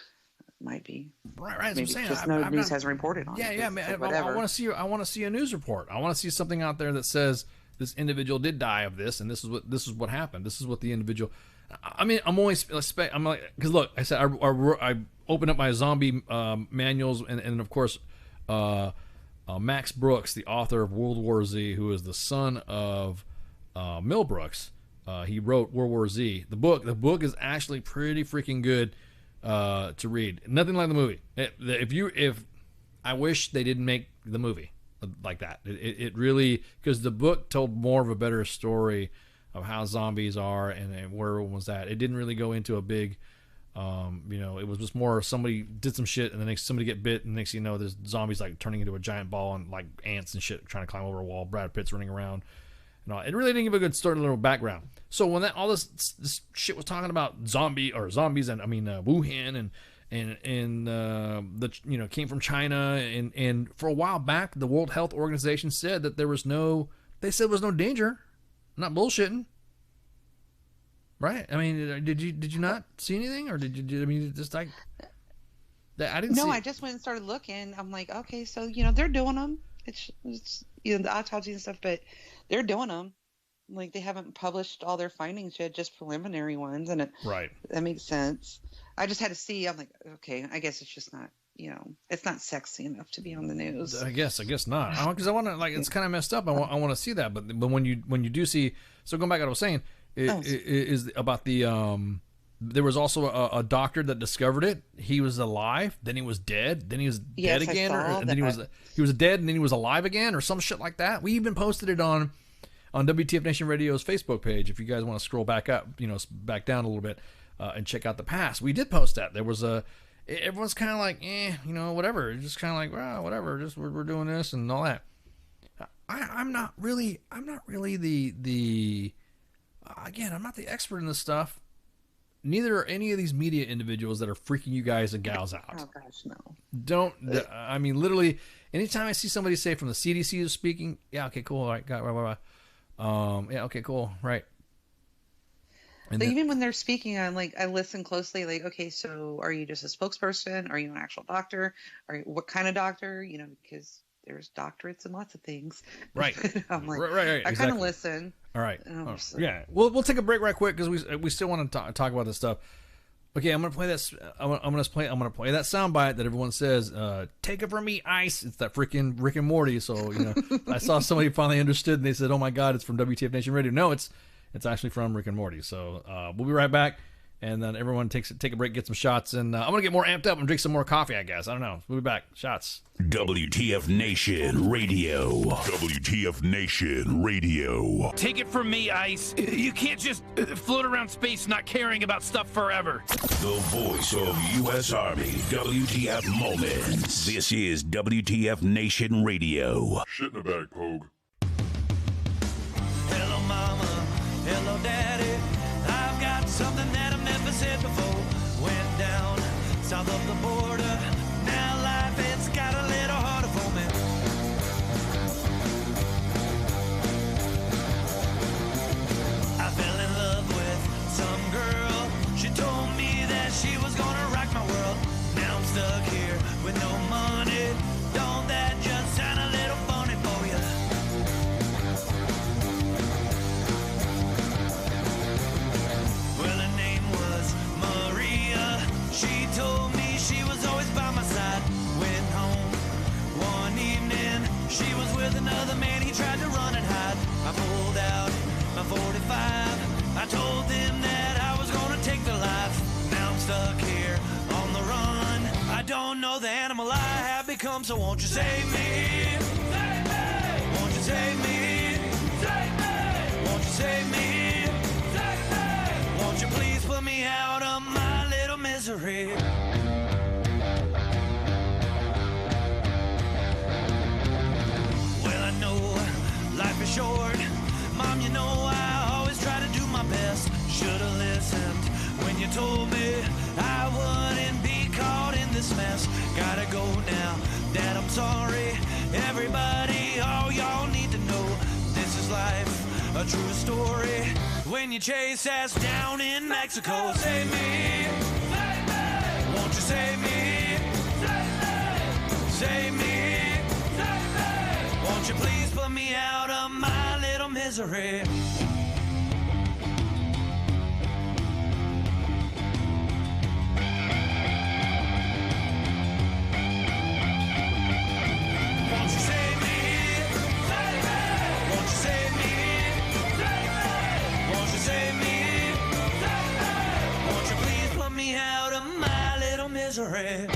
Might be right. Maybe just no news hasn't reported on it. Yeah. I want to see a news report. I want to see something out there that says this individual did die of this, and this is what happened. This is what the individual. I mean, I'm like, because look, I said I opened up my zombie manuals, and of course, Max Brooks, the author of World War Z, who is the son of Mel Brooks. He wrote World War Z. The book is actually pretty freaking good. to read. Nothing like the movie. If I wish they didn't make the movie like that. It really, because the book told more of a better story of how zombies are and where everyone was at. It didn't really go into a big, it was just more somebody did some shit and then somebody get bit and next thing you know, there's zombies like turning into a giant ball and like ants and shit trying to climb over a wall. Brad Pitt's running around. It really didn't give a good story, little background. So when all this shit was talking about zombies and Wuhan and the came from China and for a while back the World Health Organization said that there was no danger. I'm not bullshitting. Right? I mean, did you not see anything, or did you? I mean, just like I didn't. No, I just went and started looking. I'm like, okay, so they're doing them. It's the autopsy and stuff, but they're doing them. Like they haven't published all their findings yet, just preliminary ones, and that makes sense. I just had to see. I'm like, okay, I guess it's just not. It's not sexy enough to be on the news. I guess not. Because I want to it's kind of messed up. I want to see that, but when you do see, so going back to what I was saying, is about the there was also a doctor that discovered it. He was alive, then he was dead, then he was dead again, and then he was dead, and then he was alive again, or some shit like that. We even posted it on WTF Nation Radio's Facebook page. If you guys want to scroll back up, back down a little bit, and check out the past, we did post that. There was everyone's kind of like, whatever. It's just kind of like, well, whatever. Just we're doing this and all that. I'm not really the again, I'm not the expert in this stuff. Neither are any of these media individuals that are freaking you guys and gals out. Oh gosh, no. I mean, literally, anytime I see somebody say from the CDC is speaking, yeah, okay, cool, all right, got yeah, okay, cool, right. And even when they're speaking, I listen closely. Like, okay, so are you just a spokesperson? Are you an actual doctor? What kind of doctor? Because there's doctorates and lots of things. Right. I'm like, right. I kind of listen. All right. Yeah. We'll take a break right quick because we still want to talk about this stuff. Okay, I'm gonna play this. I'm gonna play that soundbite that everyone says. Take it from me, Ice. It's that freaking Rick and Morty. So I saw somebody finally understood and they said, "Oh my God, it's from WTF Nation Radio." No, it's actually from Rick and Morty. So we'll be right back, and then everyone take a break, get some shots, and I'm gonna get more amped up and drink some more coffee. I guess I don't know. We'll be back. Shots. WTF Nation Radio. WTF Nation Radio. Take it from me, Ice. You can't just float around space not caring about stuff forever. The voice of U.S. Army. WTF Moments. This is WTF Nation Radio. Shit in the bag, Pogue. Hello, Mama. Hello, Daddy. I've got something that I've never said before. Went down south of the border. Now life, it's got a little harder for me. I fell in love with some girl. She told me that she was gonna rock my world. Now I'm stuck here with no money. Don't that just sound a little funny for you? Well, her name was Maria. She told me she was always by my side. Went home one evening. She was with another man. He tried to run and hide. I pulled out my 45. I told them that I was gonna take their life. Now I'm stuck here on the run. I don't know the animal I have become. So won't you save me? Save me! Won't you save me? Save me! Won't you save me? Save me! Won't you please put me out of my little misery? Well, I know life is short. Mom, you know I always try to do my best. Should've listened when you told me I wouldn't be caught in this mess. Gotta go now, Dad, I'm sorry. Everybody, all y'all need to know this is life, a true story. When you chase ass down in Mexico, save me, save me. Won't you save me, save me, save me, save me. Won't you please put me out of my little misery? Won't you save me, save me? Won't you save me, save me? Won't you save me, save me? Won't you please put me out of my memory.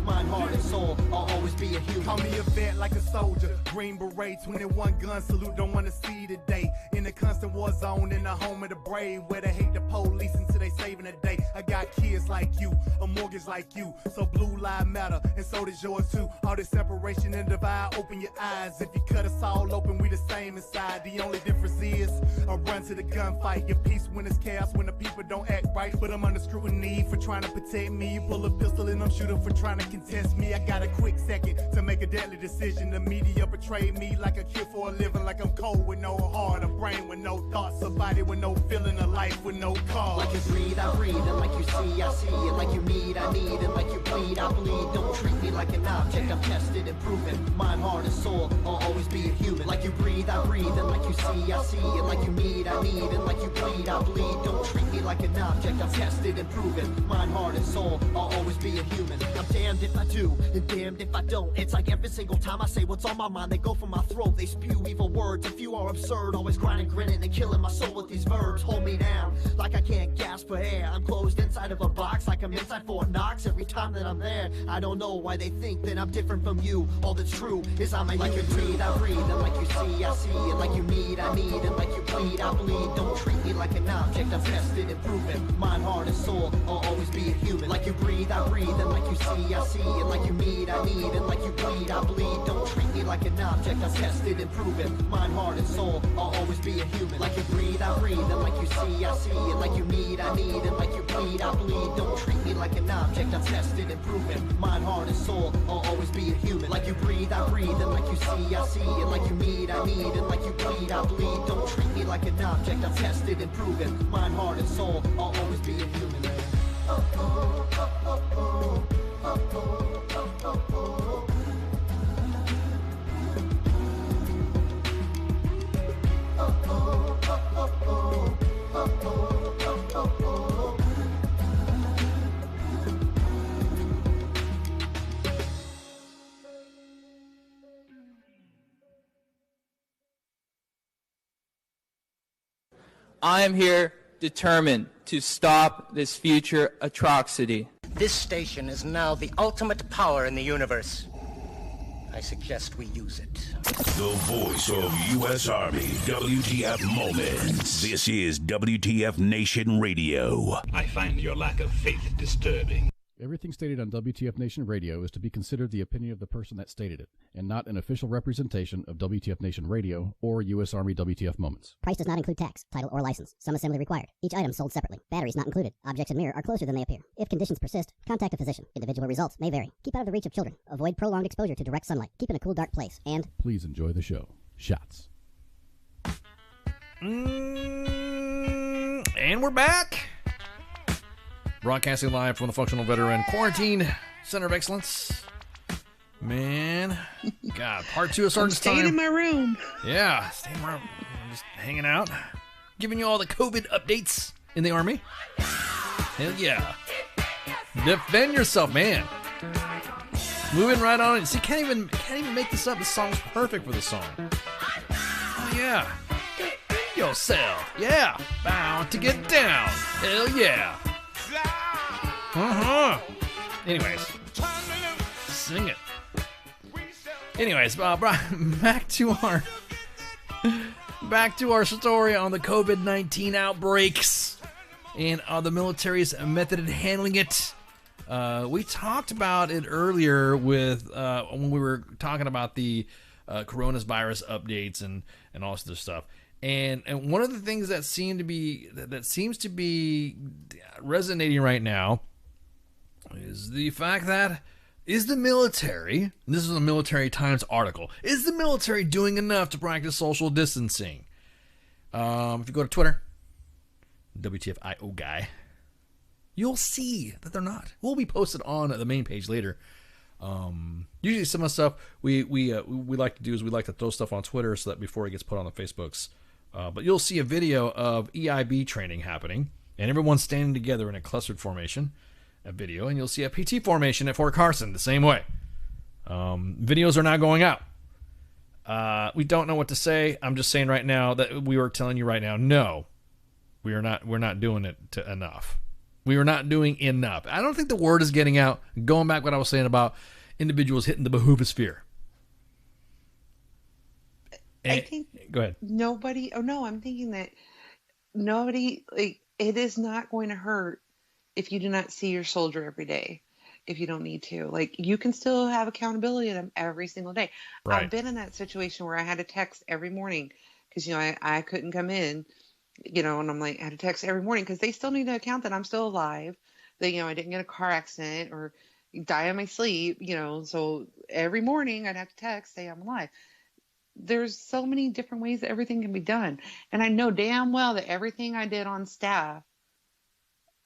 Mind, heart, and soul, I'll always be a human. Call me a vet like a soldier. Green beret, 21 gun salute, don't wanna see the day. In a constant war zone, in the home of the brave, where they hate the police until they saving the day. I got kids like you, a mortgage like you, so blue lives matter, and so does yours too. All this separation and divide, open your eyes. If you cut us all open, we the same inside. The only difference is I run to the gunfight. Your peace when it's chaos, when the people don't act right. But I'm under scrutiny for trying to protect me. You pull a pistol and I'm shooting for trying to contest me. I got a quick second to make a deadly decision. The media portray me like a kid for a living, like I'm cold with no heart, a brain with no thoughts, a body with no feeling, a life with no cause. Like you breathe, I breathe, and like you see, I see, and like you need, I need, and like you bleed, I bleed. Don't treat me like an object, I'm tested and proven. Mind, heart, and soul, I'll always be a human. Like you breathe, I breathe, and like you see, I see, and like you need, I need, and like you bleed, I bleed. Don't treat me like an object, I'm tested and proven. Mind, heart, and soul, I'll always be a human. I'm damned if I do, and damned if I don't. It's like every single time I say what's on my mind, they go for my throat, they spew evil words. A few are absurd, always grinding, grinning, and killing my soul with these verbs. Hold me down, like I can't gasp for air. I'm closed inside of a box, like I'm inside Fort Knox. Every time that I'm there, I don't know why they think that I'm different from you. All that's true is I'm a like you breathe, I breathe, and like you see, I see, and like you need, I need, and like you bleed, I bleed. Don't treat me like an object, I'm tested and proven. Mind, heart, and soul, I'll always be a human. Like you breathe, I breathe, and like you see, I see, and like you need, I need, and like you bleed, I bleed. Don't treat me like like an object I'm tested and proven. Mind, heart, and soul, I'll always be a human. Like you breathe, I breathe, and like you see, I see. And like you need, I need, and like you bleed, I bleed. Don't treat me like an object I'm tested and proven. Mind, heart, and soul, I'll always be a human. Like you breathe, I breathe, and like you see, I see. And like you need, I need, and like you bleed, I bleed. Don't treat me like an object I'm tested and proven. Mind, heart, and soul, I'll always be a human. I am here determined to stop this future atrocity. This station is now the ultimate power in the universe. I suggest we use it. The voice of U.S. Army, WTF Moments. This is WTF Nation Radio. I find your lack of faith disturbing. Everything stated on WTF Nation Radio is to be considered the opinion of the person that stated it, and not an official representation of WTF Nation Radio or U.S. Army WTF Moments. Price does not include tax, title, or license. Some assembly required. Each item sold separately. Batteries not included. Objects in mirror are closer than they appear. If conditions persist, contact a physician. Individual results may vary. Keep out of the reach of children. Avoid prolonged exposure to direct sunlight. Keep in a cool, dark place. And please enjoy the show. Shots. And we're back. Broadcasting live from the Functional Veteran Quarantine Center of Excellence. Man, God, part 2 of Sergeant's Time. Staying in my room. Yeah, staying in my room. Just hanging out. Giving you all the COVID updates in the Army. Hell yeah. Defend yourself, man. Moving right on. See, can't even make this up. This song's perfect for the song. Oh, yeah. Defend yourself. Yeah. Bound to get down. Hell yeah. Anyways, sing it. Anyways, back to our story on the COVID-19 outbreaks and the military's method in handling it. We talked about it earlier with when we were talking about the coronavirus updates and all this other stuff. And one of the things that seems to be resonating right now is the fact that is the military, and this is a Military Times article, is the military doing enough to practice social distancing? If you go to Twitter, WTFIO guy, you'll see that they're not. We'll be posted on the main page later. Usually some of the stuff we like to do is we like to throw stuff on Twitter so that before it gets put on the Facebooks. But you'll see a video of EIB training happening, and everyone's standing together in a clustered formation, a video, and you'll see a PT formation at Fort Carson the same way. Videos are now going out. We don't know what to say. I'm just saying right now that we are telling you right now, no, we're not doing it enough. We are not doing enough. I don't think the word is getting out. Going back to what I was saying about individuals hitting the behovosphere. I think go ahead. Nobody. Oh no, I'm thinking that nobody. Like, it is not going to hurt if you do not see your soldier every day. If you don't need to, like, you can still have accountability of them every single day. Right. I've been in that situation where I had to text every morning because I couldn't come in, and I'm like, I had to text every morning because they still need to account that I'm still alive. That I didn't get a car accident or die in my sleep. So every morning I'd have to text, say I'm alive. There's so many different ways that everything can be done. And I know damn well that everything I did on staff,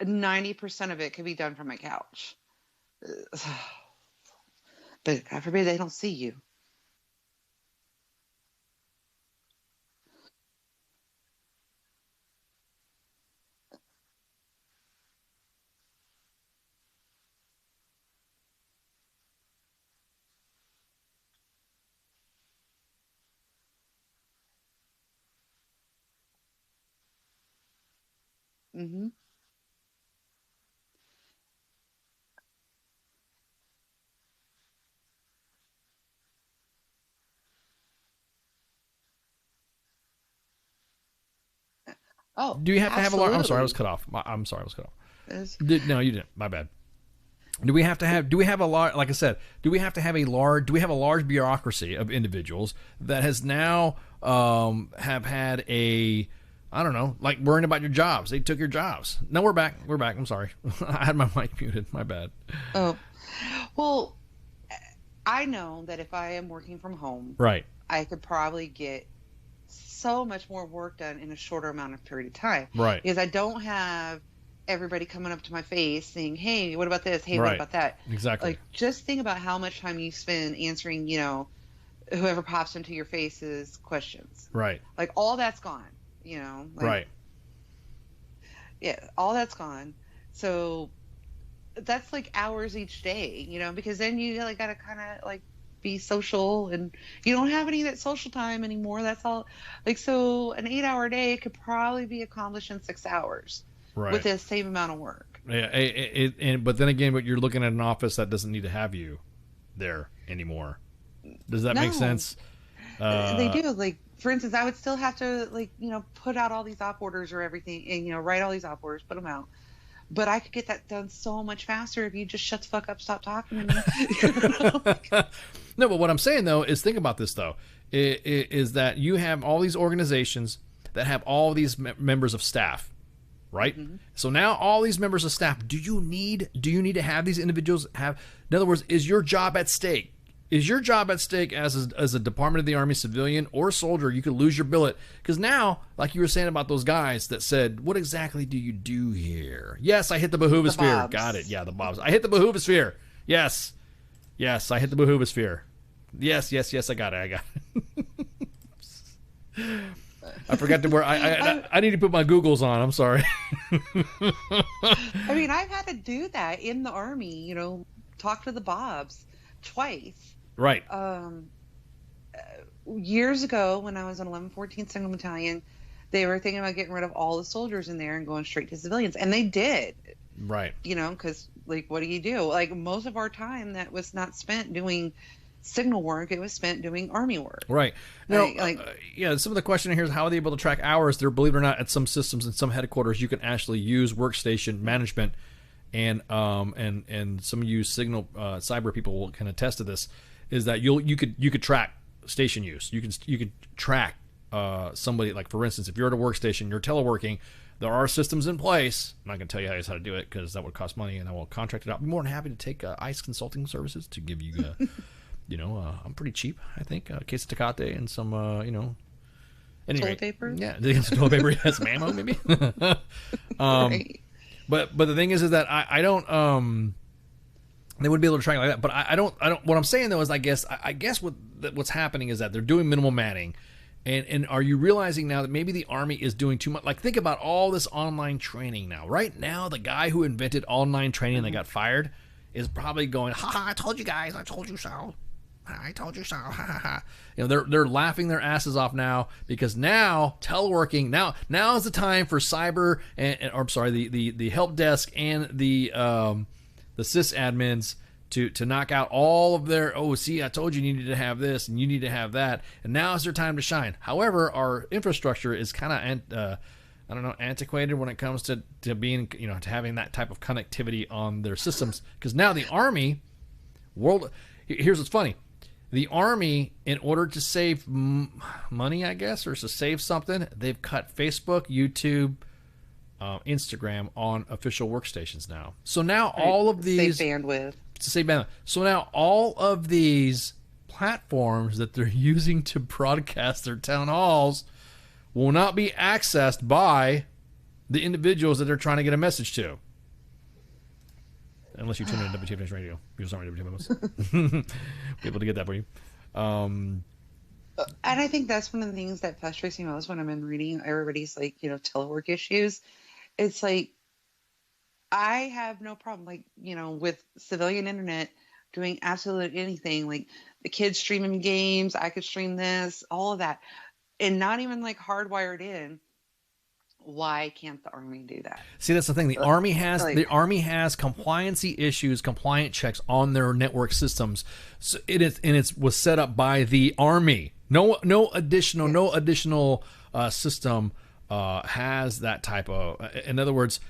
90% of it could be done from my couch. But God forbid they don't see you. Mm-hmm. Oh, do you have to have a alarm? I'm sorry, I absolutely. was cut off. I'm sorry, I was cut off. It's- No, you didn't. My bad. Do we have a large, like I said, do we have a large bureaucracy of individuals that has now have had a, I don't know, like worrying about your jobs? They took your jobs. No, we're back. I'm sorry. I had my mic muted. My bad. Oh, well, I know that if I am working from home, right, I could probably get so much more work done in a shorter amount of period of time. Right. Because I don't have everybody coming up to my face saying, hey, what about this? Hey, right. what about that? Exactly. Like, just think about how much time you spend answering, whoever pops into your face's questions. Right. Like, all that's gone, right. Yeah, all that's gone. So that's like hours each day, because then you got to kind of like be social, and you don't have any of that social time anymore. That's all. Like, so an 8-hour day could probably be accomplished in 6 hours. Right. With the same amount of work. Yeah, but then again, but you're looking at an office that doesn't need to have you there anymore. Does that make sense? They do. Like, for instance, I would still have to, put out all these op orders or everything, and write all these op orders, put them out. But I could get that done so much faster if you just shut the fuck up, stop talking to me. No, but what I'm saying though is, think about this though, is that you have all these organizations that have all these members of staff. Right. Mm-hmm. So now all these members of staff, do you need to have these individuals have, in other words, is your job at stake? Is your job at stake as a Department of the Army civilian or soldier? You could lose your billet. Because now, like you were saying about those guys that said, what exactly do you do here? Yes, I hit the behovosphere. Got it. Yeah, the bobs. I hit the behovosphere. Yes. Yes, I hit the behovosphere. Yes, I got it. I forgot to wear. I need to put my Googles on. I'm sorry. I mean, I've had to do that in the Army. Talk to the Bobs twice. Right. Years ago, when I was in 1114th Single Battalion, they were thinking about getting rid of all the soldiers in there and going straight to civilians, and they did. Right. Because what do you do? Like, most of our time that was not spent doing signal work, it was spent doing Army work. Right. Now, some of the question here is, how are they able to track hours? There, believe it or not, at some systems and some headquarters, you can actually use workstation management, and some of you signal cyber people will can attest to this. Is that you could track station use? You could track somebody, like, for instance, if you're at a workstation, you're teleworking. There are systems in place. I'm not going to tell you how to do it because that would cost money, and I will contract it out. I'm more than happy to take ICE consulting services to give you. I'm pretty cheap, I think. A case of Tecate and some, toilet paper? Yeah, toilet paper, yes, ammo, maybe. Right. But the thing is that I don't, they wouldn't be able to track like that. But I don't, what I'm saying though is, I guess what's happening is that they're doing minimal manning. And are you realizing now that maybe the Army is doing too much? Like, think about all this online training now. Right now, the guy who invented online training that got fired is probably going, ha, I told you guys, I told you so. I told you so. Ha ha ha. They're laughing their asses off now, because now teleworking, now is the time for cyber the help desk and the sysadmins to knock out all of their, I told you needed to have this and you need to have that, and now is their time to shine. However, our infrastructure is kind of antiquated when it comes to being, to having that type of connectivity on their systems, because now the Army here's what's funny. The Army, in order to save money, I guess, or to save something, they've cut Facebook, YouTube, Instagram on official workstations now. So now all of these... Save bandwidth. So now all of these platforms that they're using to broadcast their town halls will not be accessed by the individuals that they're trying to get a message to. Unless you tune in to WTF Nation Radio. You're sorry, WTF. Be able to get that for you. And I think that's one of the things that frustrates me most when I'm in reading everybody's, telework issues. It's like, I have no problem, with civilian internet doing absolutely anything. Like, the kids streaming games, I could stream this, all of that. And not even, hardwired in. Why can't the Army do that? See, that's the thing. The Army has compliancy issues, compliant checks on their network systems. So it was set up by the Army. No additional system has that type of. In other words,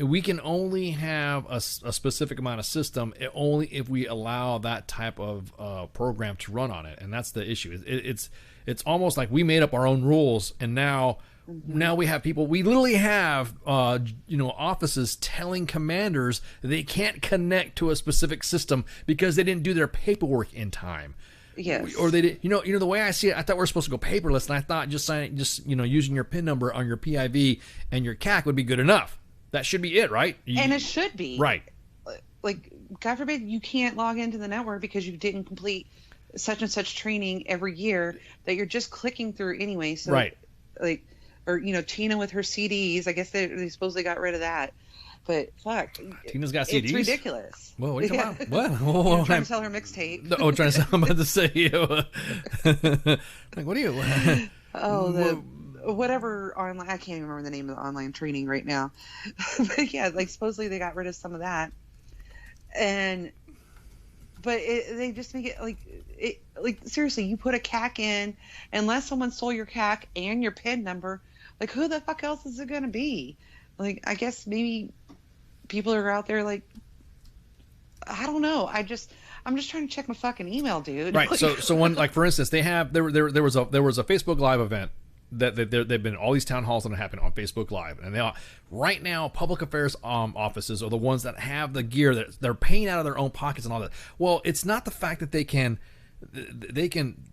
we can only have a specific amount of system only if we allow that type of program to run on it, and that's the issue. It's almost like we made up our own rules, and now we have people. We literally have offices telling commanders they can't connect to a specific system because they didn't do their paperwork in time. Yes. Or they did. The way I see it, I thought we were supposed to go paperless, and I thought just using your PIN number on your PIV and your CAC would be good enough. That should be it, right? And it should be. Right. Like, God forbid you can't log into the network because you didn't complete such and such training every year that you're just clicking through anyway. So, right. Like, or, Tina with her CDs, I guess they supposedly got rid of that. But fuck. Tina's got CDs? It's ridiculous. Whoa, what are you talking about? What? Whoa, trying to sell her mixtape. Oh, trying to sell. I'm about to say, like, what are you? Whatever online, I can't even remember the name of the online training right now. But yeah, like supposedly they got rid of some of that. But they just make it like seriously, you put a CAC in, unless someone stole your CAC and your PIN number, like who the fuck else is it going to be? Like, I guess maybe people are out there like, I don't know. I'm just trying to check my fucking email, dude. Right. So one, like, for instance, they have, there was a Facebook Live event that they've been all these town halls that happen on Facebook Live, and right now public affairs offices are the ones that have the gear that they're paying out of their own pockets and all that. Well, it's not the fact that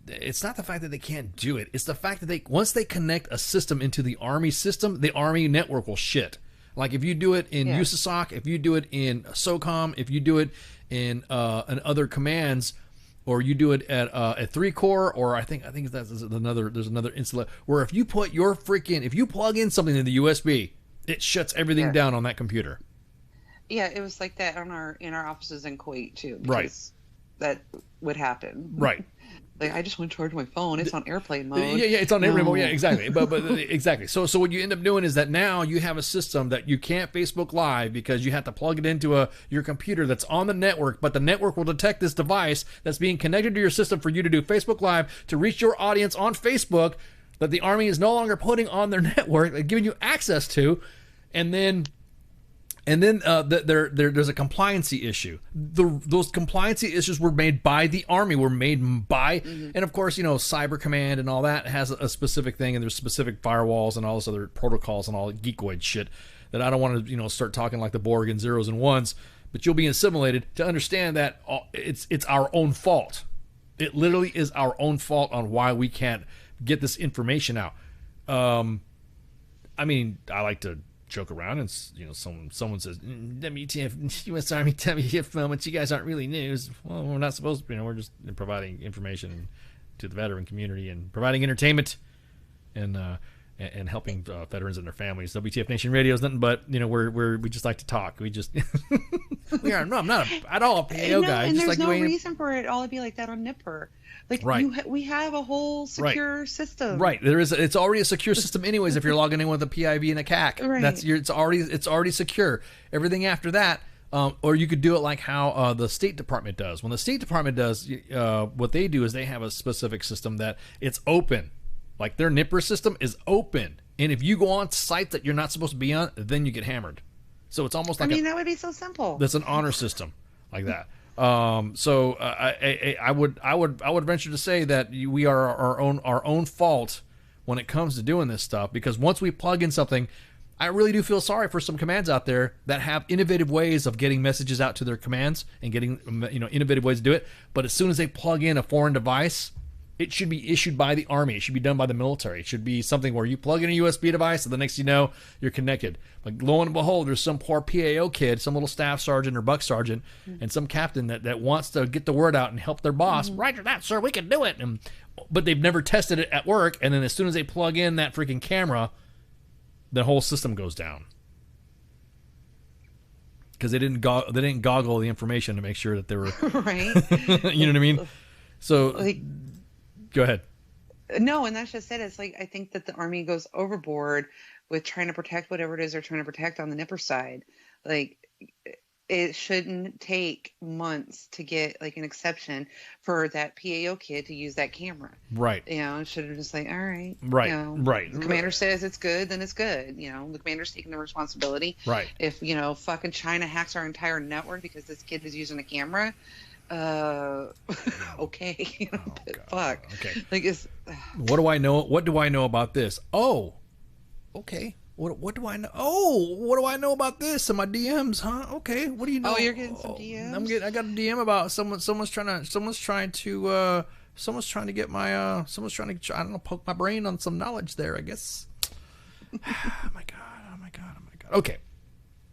it's not the fact that they can't do it. It's the fact that once they connect a system into the Army system, the Army network will shit. Like if you do it in USASOC, if you do it in SOCOM, if you do it in other commands, or you do it at 3 Corps, or I think there's another installation where if you plug in something in the USB, it shuts everything down on that computer. Yeah, it was like that in our offices in Kuwait too. Right. That would happen. Right. Like, I just want to charge my phone. It's on airplane mode. Yeah, it's on airplane mode. Yeah, exactly. But exactly. So what you end up doing is that now you have a system that you can't Facebook Live because you have to plug it into your computer that's on the network, but the network will detect this device that's being connected to your system for you to do Facebook Live to reach your audience on Facebook that the Army is no longer putting on their network, giving you access to, and then there's a compliancy issue. Those compliancy issues were made by the Army, and of course, Cyber Command and all that has a specific thing, and there's specific firewalls and all this other protocols and all geekoid shit that I don't want to, start talking like the Borg and zeros and ones, but you'll be assimilated to understand that it's our own fault. It literally is our own fault on why we can't get this information out. I mean, I like to joke around, and someone says WTF U.S. Army WTF moments, you guys aren't really news. Well, we're not supposed to. We're just providing information to the veteran community and providing entertainment and helping veterans and their families. WTF Nation Radio is nothing but we just like to talk. We just we are. No, I'm not at all a PAO guy. And just there's like no reason for it all to be like that on Nipper. Like, right. We have a whole secure system. Right. It's already a secure system anyways if you're logging in with a PIV and a CAC. Right. It's already secure. Everything after that, or you could do it like how the State Department does. When the State Department does, what they do is they have a specific system that it's open. Like their Nipper system is open. And if you go on sites that you're not supposed to be on, then you get hammered. So it's almost like that would be so simple. That's an honor system like that. So I would venture to say that we are our own fault when it comes to doing this stuff, because once we plug in something, I really do feel sorry for some commands out there that have innovative ways of getting messages out to their commands and getting innovative ways to do it. But as soon as they plug in a foreign device, it should be issued by the Army. It should be done by the military. It should be something where you plug in a USB device and the next you know, you're connected. But lo and behold, there's some poor PAO kid, some little staff sergeant or buck sergeant, and some captain that wants to get the word out and help their boss. Roger that, sir, we can do it. But they've never tested it at work, and then as soon as they plug in that freaking camera, the whole system goes down. Because they didn't goggle the information to make sure that they were... Right. You know what I mean? So... Go ahead. No, and that's just it. It's like, I think that the Army goes overboard with trying to protect whatever it is they're trying to protect on the Nipper side. Like, it shouldn't take months to get like an exception for that PAO kid to use that camera. Right. You know, it should have just like, all right. Right. You know, Right. The commander says it's good, then it's good. You know, the commander's taking the responsibility. Right. If, you know, fucking China hacks our entire network because this kid is using a camera, okay. You know, fuck. Okay. Like, it's... What do I know? What do I know about this? Oh, okay. What do I know? Oh, what do I know about this in my DMs? Huh? Okay. What do you know? Oh, you're getting some DMs. I got a DM about someone's trying to get my someone's trying to I don't know, poke my brain on some knowledge there, I guess. Oh my god. Okay.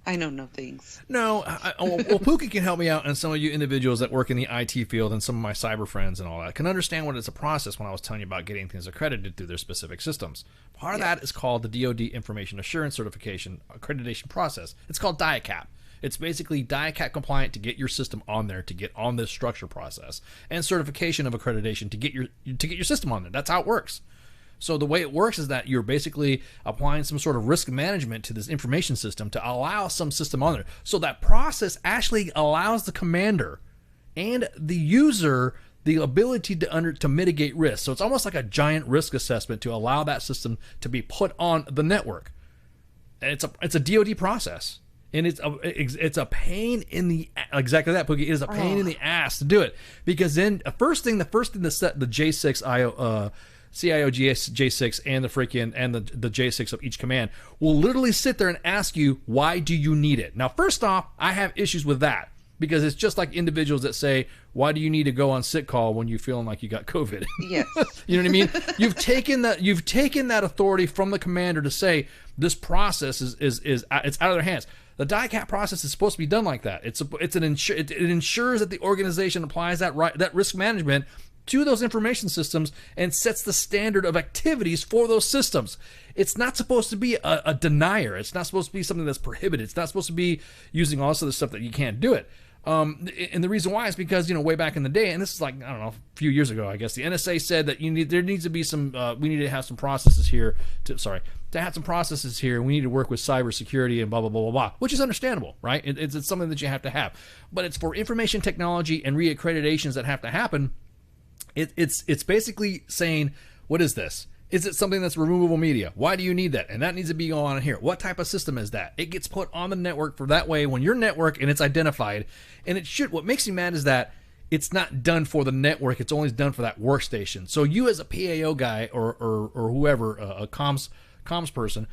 I know no things. No, well, Pookie can help me out, and some of you individuals that work in the IT field and some of my cyber friends and all that can understand what it's a process when I was telling you about getting things accredited through their specific systems. Part of that is called the DoD Information Assurance Certification Accreditation process. It's called DIACAP. It's basically DIACAP compliant to get your system on there, to get on this structure process, and certification of accreditation to get your system on there. That's how it works. So the way it works is that you're basically applying some sort of risk management to this information system to allow some system on there. So that process actually allows the commander and the user the ability to mitigate risk. So it's almost like a giant risk assessment to allow that system to be put on the network. And it's a DoD process. And it's a pain in the, exactly that, Pookie. It is a pain in the ass to do it, because then the first thing the J6 CIO J6 and the J6 of each command will literally sit there and ask you, why do you need it? Now, first off, I have issues with that, because it's just like individuals that say, why do you need to go on sick call when you're feeling like you got COVID? Yes. You know what I mean? You've taken that authority from the commander to say this process is it's out of their hands. The DIACAP process is supposed to be done like that. It ensures that the organization applies that risk management to those information systems and sets the standard of activities for those systems. It's not supposed to be a denier. It's not supposed to be something that's prohibited. It's not supposed to be using all this other stuff that you can't do it. And the reason why is because, way back in the day, and this is like, I don't know, a few years ago, I guess, the NSA said that there needs to be some, we need to have some processes here to have some processes here. We need to work with cybersecurity and blah, blah, blah, blah, blah, which is understandable, right? It's something that you have to have. But it's for information technology and reaccreditations that have to happen. It's basically saying, what is this? Is it something that's removable media? Why do you need that? And that needs to be on here. What type of system is that? It gets put on the network for that way when you're network and it's identified. And it should. What makes me mad is that it's not done for the network. It's only done for that workstation. So you as a PAO guy or whoever, a comms person,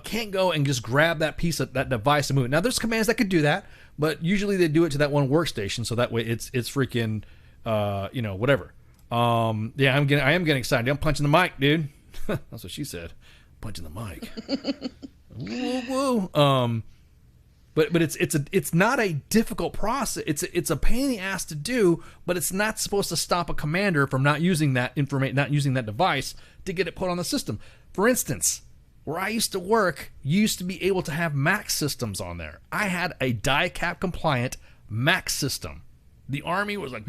can't go and just grab that piece of that device and move it. Now there's commands that could do that, but usually they do it to that one workstation. So that way it's freaking, whatever. Yeah, I am getting excited. I'm punching the mic, dude. That's what she said. Punching the mic. Woo, woo. But it's not a difficult process. It's a pain in the ass to do, but it's not supposed to stop a commander from not using that information, not using that device to get it put on the system. For instance, where I used to work, you used to be able to have Mac systems on there. I had a DIACAP compliant Mac system. The Army was like,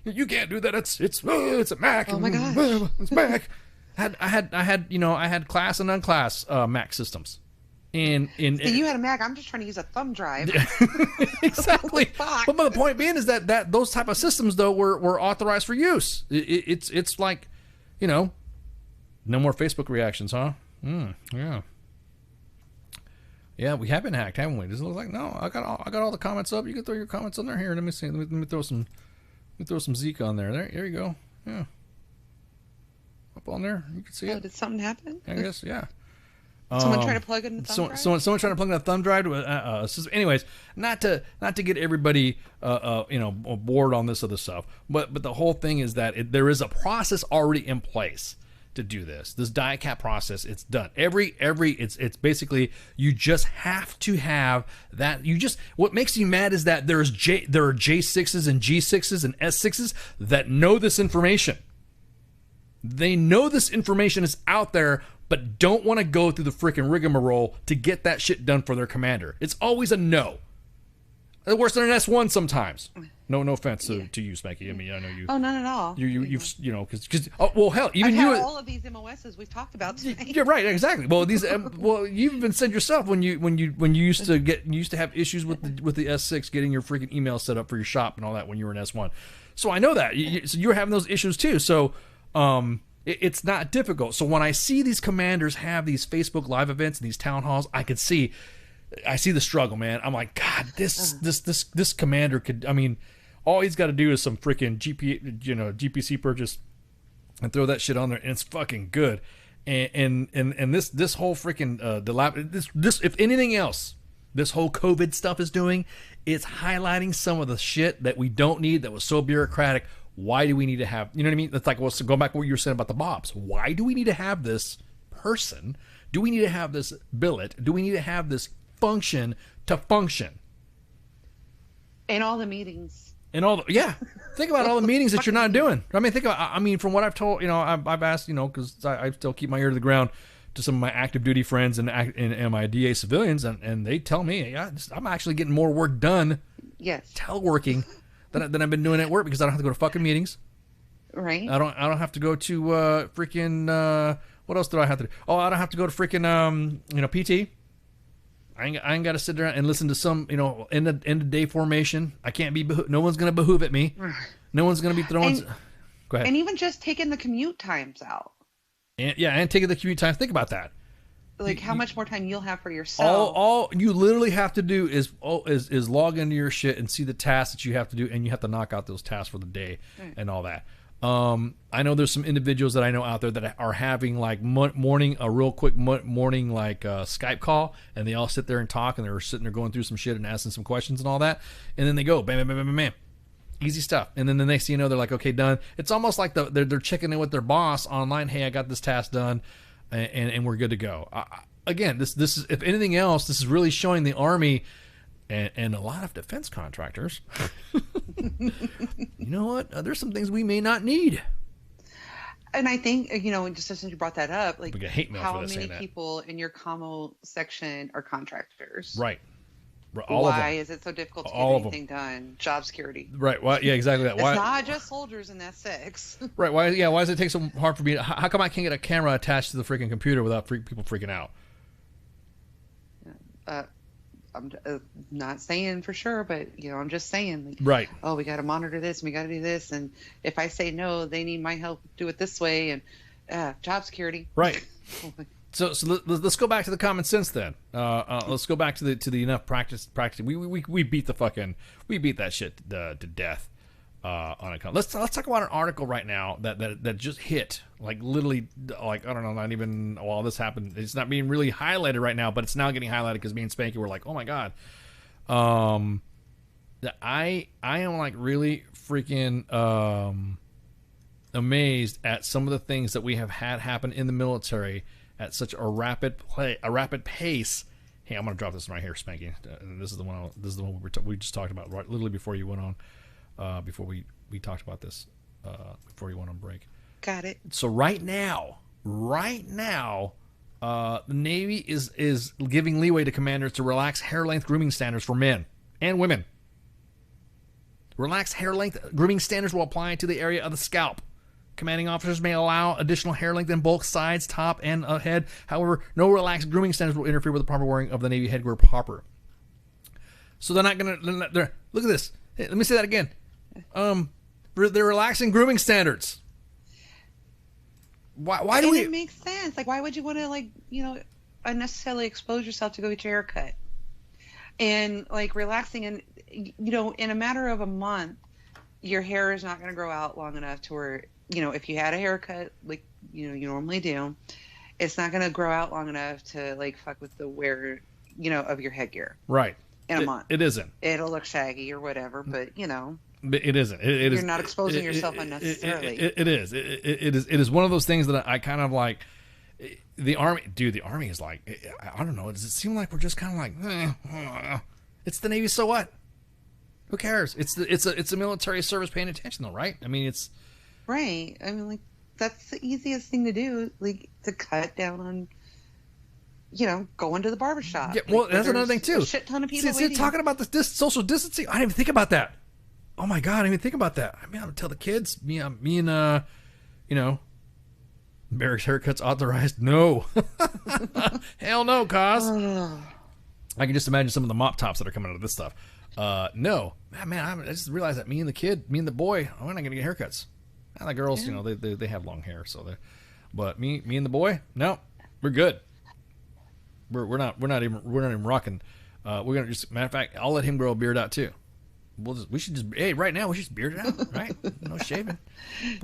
you can't do that. It's a Mac. Oh my gosh. It's Mac. I had class and unclass Mac systems. So you had a Mac. I'm just trying to use a thumb drive. Exactly. But the point being is that those type of systems though were authorized for use. It's like, no more Facebook reactions, huh? Yeah. Yeah, we have been hacked, haven't we? Does it look like? No, I got all the comments up. You can throw your comments on there. Here, let me see. Let me throw some Zeke on there. There you go. Yeah. Up on there. You can see it. Did something happen? I guess, yeah. Someone trying to plug in the thumb drive? Someone trying to plug in a thumb drive to anyways, not to get everybody bored on this other stuff. But the whole thing is that there is a process already in place to do this DIACAP process. It's done. It's basically, you just have to have that. What makes you mad is that there are J6s and G6s and S6s that know this information. They know this information is out there, but don't want to go through the freaking rigmarole to get that shit done for their commander. It's always a no. Worse than an S1 sometimes. No offense to you, Spanky. I mean, I know you. Oh, none at all. You've because well, hell, even I've you. had all of these MOSs we've talked about tonight. You're right, exactly. Well, these well, you even said yourself when you used to have issues with the S6 getting your freaking email set up for your shop and all that when you were in S1. So I know that so you're having those issues too. So it's not difficult. So when I see these commanders have these Facebook Live events and these town halls, I see the struggle, man. I'm like, God, this commander could. I mean, all he's got to do is some freaking GPC purchase and throw that shit on there, and it's fucking good. And this whole freaking this if anything else, this whole COVID stuff is doing, it's highlighting some of the shit that we don't need, that was so bureaucratic. Why do we need to have, you know what I mean? It's like, well, so go back to what you were saying about the Bobs. Why do we need to have this person? Do we need to have this billet? Do we need to have this function to function? In all the meetings. Think about all the meetings that you're not doing. I mean, from what I've told, I've asked, because I still keep my ear to the ground to some of my active duty friends and my DA civilians, and they tell me, I'm actually getting more work done. Yes. Teleworking than I've been doing at work, because I don't have to go to fucking meetings. Right. I don't have to go to freaking what else do I have to do? Oh, I don't have to go to freaking PT. I ain't got to sit there and listen to some, end of day formation. I can't be, no one's going to behoove at me. No one's going to be throwing. Go ahead. And even just taking the commute times out. And taking the commute times. Think about that. Like how much more time you'll have for yourself. All you literally have to do is log into your shit and see the tasks that you have to do, and you have to knock out those tasks for the day and all that. I know there's some individuals that I know out there that are having like a real quick morning like Skype call, and they all sit there and talk, and they're sitting there going through some shit and asking some questions and all that, and then they go bam, bam, bam, bam, bam, easy stuff, and then the next thing you know, they're like, okay, done. It's almost like they're checking in with their boss online. Hey, I got this task done, and we're good to go. Again, this is, if anything else, this is really showing the Army and a lot of defense contractors. You know what? There's some things we may not need. And I think, just since you brought that up, like, we get hate mail how for that, many people in your commo section are contractors? Right. Why is it so difficult to get anything done? Job security. Right. Why? Yeah, exactly that. Why? It's not just soldiers in that six. Right. Why? Yeah. Why does it take so hard for me? How come I can't get a camera attached to the freaking computer without people freaking out? I'm not saying for sure, but I'm just saying. Like, right. Oh, we got to monitor this, and we got to do this, and if I say no, they need my help. Do it this way, and job security. Right. So let's go back to the common sense then. Let's go back to the enough practice. We beat that shit to death on a. Let's talk about an article right now that just hit, like literally, like I don't know, not even while this happened. It's not being really highlighted right now, but it's now getting highlighted because me and Spanky were like, oh my god. I am like really freaking amazed at some of the things that we have had happen in the military at such a rapid pace. Hey, I'm gonna drop this right here, Spanky. This is the one we just talked about right literally before you went on, before we talked about this, before you went on break. Got it. So right now, the Navy is giving leeway to commanders to relax hair length grooming standards for men and women. Relaxed hair length grooming standards will apply to the area of the scalp. Commanding officers may allow additional hair length in both sides, top, and head. However, no relaxed grooming standards will interfere with the proper wearing of the Navy headgear proper. So they're not going to... Look at this. Hey, let me say that again. They're relaxing grooming standards. Why do we... It makes sense. Like, why would you want to, unnecessarily expose yourself to go get your hair cut? And, relaxing and, in a matter of a month, your hair is not going to grow out long enough to where... if you had a haircut like you normally do, it's not going to grow out long enough to fuck with the wear of your headgear. Right. In a month. It isn't. It'll look shaggy or whatever, but But it isn't. You're not exposing yourself unnecessarily. It is. It is one of those things that I kind of like. The Army, dude. The Army is like, I don't know. Does it seem like we're just kind of like, it's the Navy, so what? Who cares? It's a military service paying attention though, right? I mean, it's. Right. I mean, that's the easiest thing to do, to cut down on, going to the barbershop. Yeah, well, that's another thing, too. A shit ton of people See, talking about this social distancing, I didn't even think about that. Oh my God, I didn't even think about that. I mean, I'm gonna tell the kids, me and you know, Barrick's haircuts authorized. No. Hell no, cause I can just imagine some of the mop tops that are coming out of this stuff. No, man, I just realized that me and the boy, we're not gonna get haircuts. And the girls, you know, they have long hair, so but me and the boy, no, we're good. We're not even rocking. We're gonna just, matter of fact, I'll let him grow a beard out too. We should just, hey, right now we should just beard it out, right? No shaving.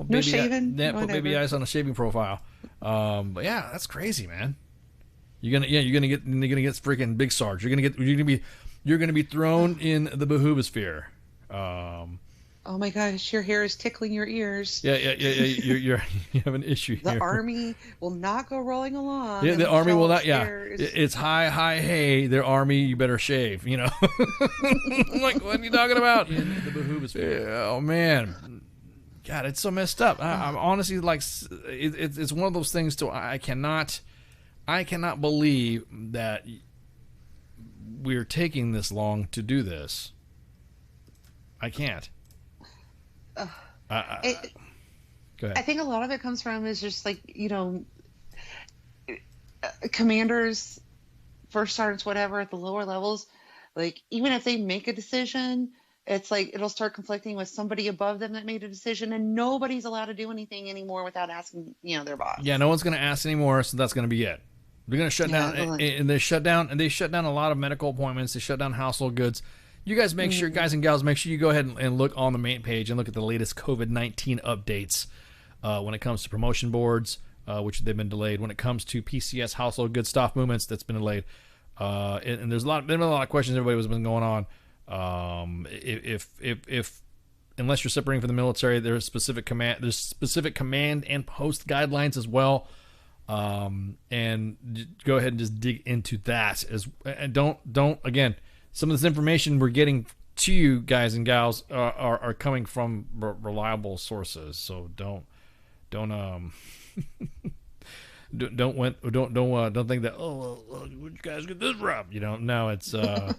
No shaving. Put baby eyes on a shaving profile. But yeah, that's crazy, man. You're gonna get freaking big Sarge. You're gonna be thrown in the Bahoobosphere. Oh my gosh, your hair is tickling your ears. Yeah. You have an issue here. The army will not go rolling along. Yeah, the army will not. Yeah, it's hi, hey, their army. You better shave. You know. Like, what are you talking about? In the Bahoobosphere. Yeah, oh man, God, it's so messed up. I'm honestly like, it's one of those things. I cannot believe that we're taking this long to do this. I can't. Go ahead. I think a lot of it comes from is just like, you know, commanders, first sergeants, whatever, at the lower levels, like even if they make a decision, it's like it'll start conflicting with somebody above them that made a decision, and nobody's allowed to do anything anymore without asking, you know, their boss. Yeah, no one's going to ask anymore, so that's going to be it. They're going to shut down, and they shut down a lot of medical appointments. They shut down household goods. You guys make sure, guys and gals, make sure you go ahead and look on the main page and look at the latest COVID-19 updates when it comes to promotion boards, which they've been delayed. When it comes to PCS household goods staff movements, that's been delayed. And there's been a lot of questions everybody has been going on. If unless you're separating from the military, there's specific command and post guidelines as well. And go ahead and just dig into that and don't again. Some of this information we're getting to you guys and gals are coming from reliable sources. So don't think that you guys get this from. You know, no, it's no,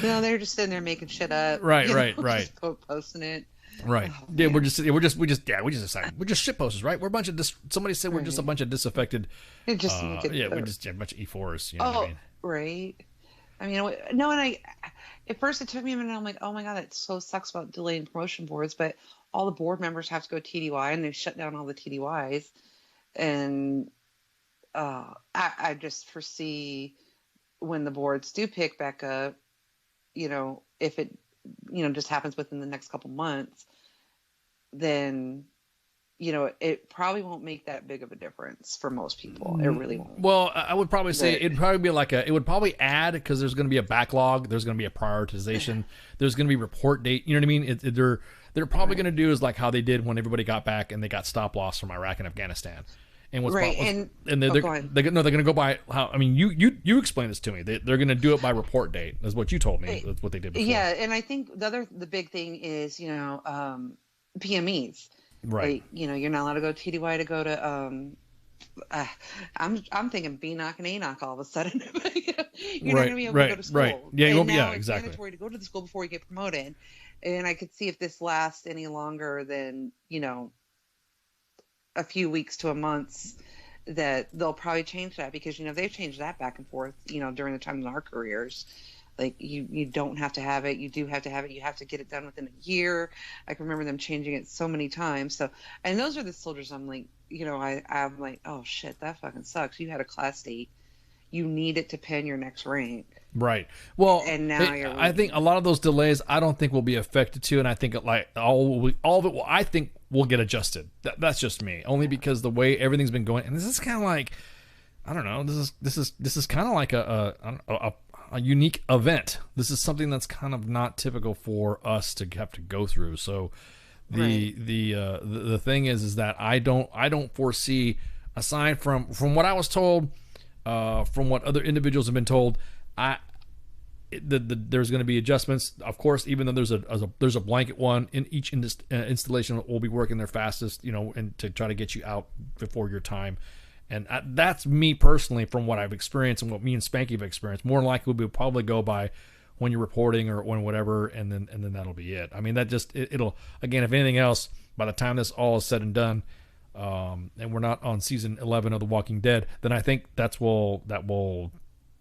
they're just sitting there making shit up. Right. Just posting it. Right. Oh, yeah, we just decided we're just shit posters, right? We're a bunch of somebody said we're just a bunch of disaffected. We're just we're just a bunch of E4s. You know what I mean? Right. I mean, no, and at first it took me a minute. I'm like, oh my God, that so sucks about delaying promotion boards, but all the board members have to go TDY, and they've shut down all the TDYs. And I just foresee when the boards do pick back up, you know, if it, you know, just happens within the next couple months, then, you know, it probably won't make that big of a difference for most people. It really won't. Well, I would probably say it'd probably be it would probably add, because there's going to be a backlog. There's going to be a prioritization. There's going to be report date. You know what I mean? They're probably going to do is like how they did when everybody got back and they got stop loss from Iraq and Afghanistan. And they're going to go by how, I mean, you explained this to me. They're going to do it by report date. Is what you told me. That's what they did before. Yeah, and I think the big thing is, you know, PMEs. Right. Like, you know, you're not allowed to go TDY to go to I'm thinking B knock and A knock all of a sudden. You're not gonna be able to go to school. Right. Yeah, you won't be. Yeah, it's exactly. mandatory to go to the school before you get promoted. And I could see if this lasts any longer than, you know, a few weeks to a month, that they'll probably change that, because, you know, they've changed that back and forth, you know, during the time in our careers. Like, you don't have to have it. You do have to have it. You have to get it done within a year. I can remember them changing it so many times. So, and those are the soldiers I'm like, you know, I'm like, oh shit, that fucking sucks. You had a class date. You need it to pen your next rank. Right. Well, and now I think a lot of those delays, I don't think will be affected too, and I think like all of it, I think will get adjusted. That's just me, only because the way everything's been going, and this is kind of like, I don't know, this is kind of like a unique event. This is something that's kind of not typical for us to have to go through. So the thing is that I don't foresee, aside from what I was told, from what other individuals have been told, there's going to be adjustments. Of course, even though there's a blanket one in each installation, will be working their fastest, you know, and to try to get you out before your time. And that's me personally, from what I've experienced and what me and Spanky have experienced. More than likely, we'll probably go by when you're reporting or when whatever, and then that'll be it. I mean, that just it'll again, if anything else, by the time this all is said and done, and we're not on season 11 of The Walking Dead, then I think that will,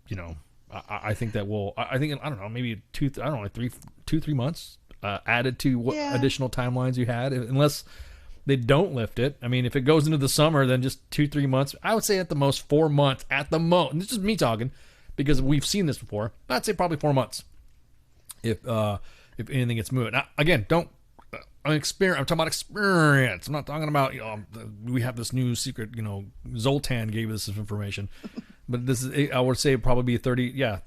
you know, I think that will, I think, I don't know, maybe 2-3 months added to what additional timelines you had, unless they don't lift it. I mean, if it goes into the summer, then just 2-3 months. I would say at the most 4 months at the most. And this is me talking because we've seen this before. I'd say probably 4 months if anything gets moved. Now, again, don't. I'm talking about experience. I'm not talking about, you know, we have this new secret, you know, Zoltan gave us this information. But this is, I would say, probably be 30 to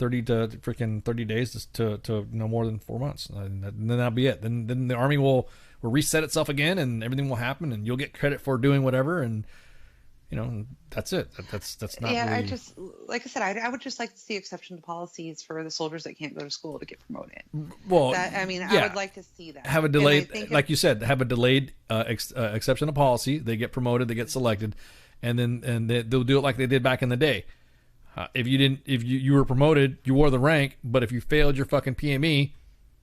freaking 30 days to no more than 4 months. And then that'll be it. Then the Army will reset itself again, and everything will happen, and you'll get credit for doing whatever, and you know, that's it. That's not. Yeah, really... I just, like I said, I would just like to see exception to policies for the soldiers that can't go to school to get promoted. Well, I would like to see that. Have a delayed, like you said, have a delayed exception to policy. They get promoted, they get selected, and they'll do it like they did back in the day. If you were promoted, you wore the rank, but if you failed your fucking PME,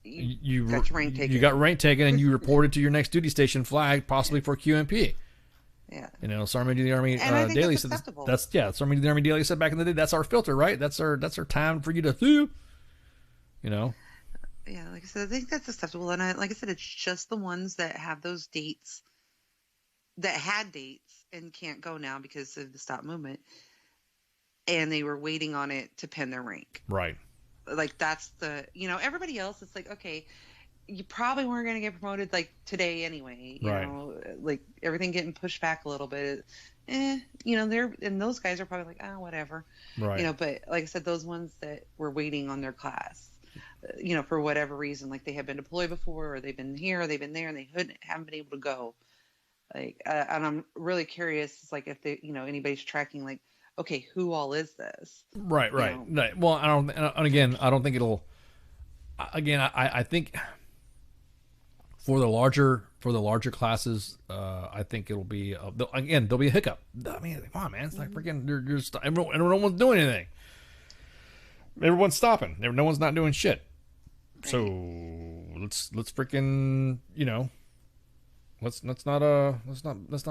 you got rank taken, and you reported to your next duty station flagged, possibly for QMP. Yeah, you know, Sergeant Major of the Army Daily said Sergeant Major of the Army Daily said back in the day, that's our filter, right? That's our time for you to sue. You know. Yeah, like I said, I think that's acceptable, and like I said, it's just the ones that have those dates, that had dates and can't go now because of the stop movement, and they were waiting on it to pin their rank. Right. Like that's the, you know, everybody else, it's like, okay, you probably weren't going to get promoted like today anyway, you know, like everything getting pushed back a little bit, you know, and those guys are probably like, oh, whatever, you know, but like I said, those ones that were waiting on their class, you know, for whatever reason, like they have been deployed before, or they've been here, or they've been there, and they haven't been able to go. Like, and I'm really curious, it's like if they, you know, anybody's tracking, like, okay, who all is this? Right. Well, I don't think it'll. Again, I think for the larger classes, I think it'll be there'll be a hiccup. I mean, come on, man, it's like freaking everyone's doing anything. Everyone's stopping. No one's not doing shit. Right. So let's freaking, you know, let's not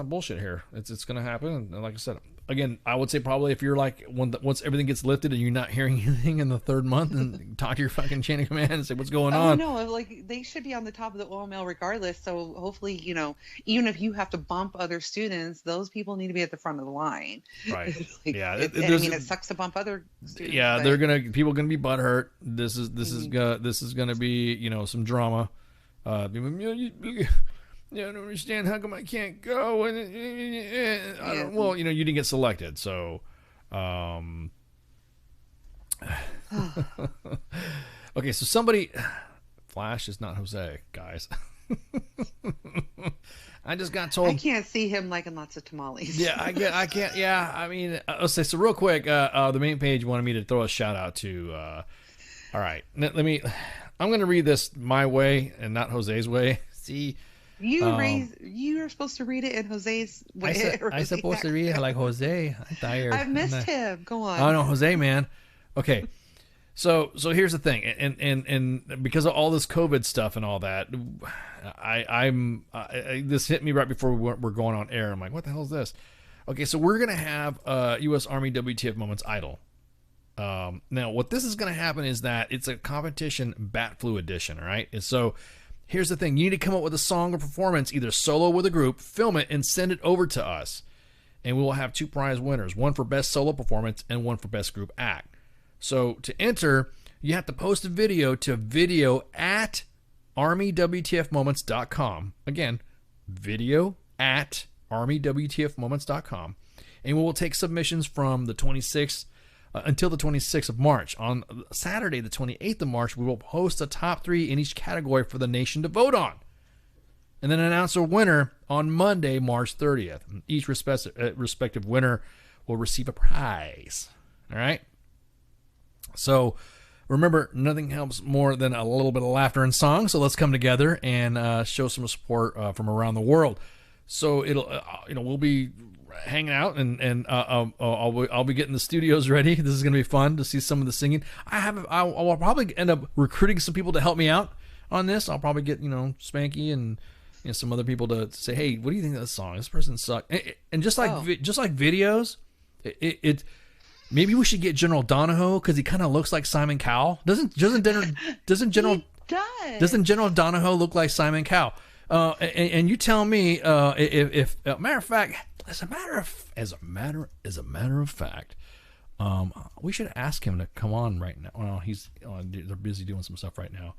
bullshit here. It's gonna happen, and like I said, again, I would say probably if you're like once everything gets lifted and you're not hearing anything in the third month, and talk to your fucking chain of command and say what's going on. No, like they should be on the top of the OML regardless. So hopefully, you know, even if you have to bump other students, those people need to be at the front of the line. Right. Like, yeah. I mean, it sucks to bump other students. Yeah, people gonna be butthurt. This is gonna be, you know, some drama. Yeah, I don't understand. How come I can't go? And well, you know, you didn't get selected, so. Okay, so somebody. Flash is not Jose, guys. I just got told. I can't see him liking lots of tamales. Yeah, I can't. Yeah, I mean, let's say so real quick. The main page wanted me to throw a shout out to. All right, let me. I'm going to read this my way and not Jose's way. See. You are supposed to read it in Jose's way. I'm supposed to read it like Jose. I'm tired. I've missed him. Go on. Oh no, Jose, man. Okay, so here's the thing, and because of all this COVID stuff and all that, this hit me right before we're going on air. I'm like, what the hell is this? Okay, so we're gonna have U.S. Army WTF Moments Idol. Now, what this is gonna happen is that it's a competition Bat Flu edition. All right, and so. Here's the thing. You need to come up with a song or performance, either solo or with a group, film it, and send it over to us. And we will have 2 prize winners, one for best solo performance and one for best group act. So to enter, you have to post a video to video@armywtfmoments.com. Again, video@armywtfmoments.com. And we will take submissions from the 26th until the 26th of March. On Saturday, the 28th of March, we will post the top 3 in each category for the nation to vote on. And then announce a winner on Monday, March 30th. Each respective winner will receive a prize. All right? So remember, nothing helps more than a little bit of laughter and song. So let's come together and show some support from around the world. So it'll we'll be hanging out, and I'll be getting the studios ready. This is gonna be fun to see some of the singing. I'll probably end up recruiting some people to help me out on this. I'll probably get Spanky and some other people to say, hey, what do you think of this song? This person sucked. And just like videos, it maybe we should get General Donahoe because he kind of looks like Simon Cowell. Doesn't General Donahoe look like Simon Cowell? And you tell me if matter of fact, as a matter of fact, we should ask him to come on right now. Well, they're busy doing some stuff right now.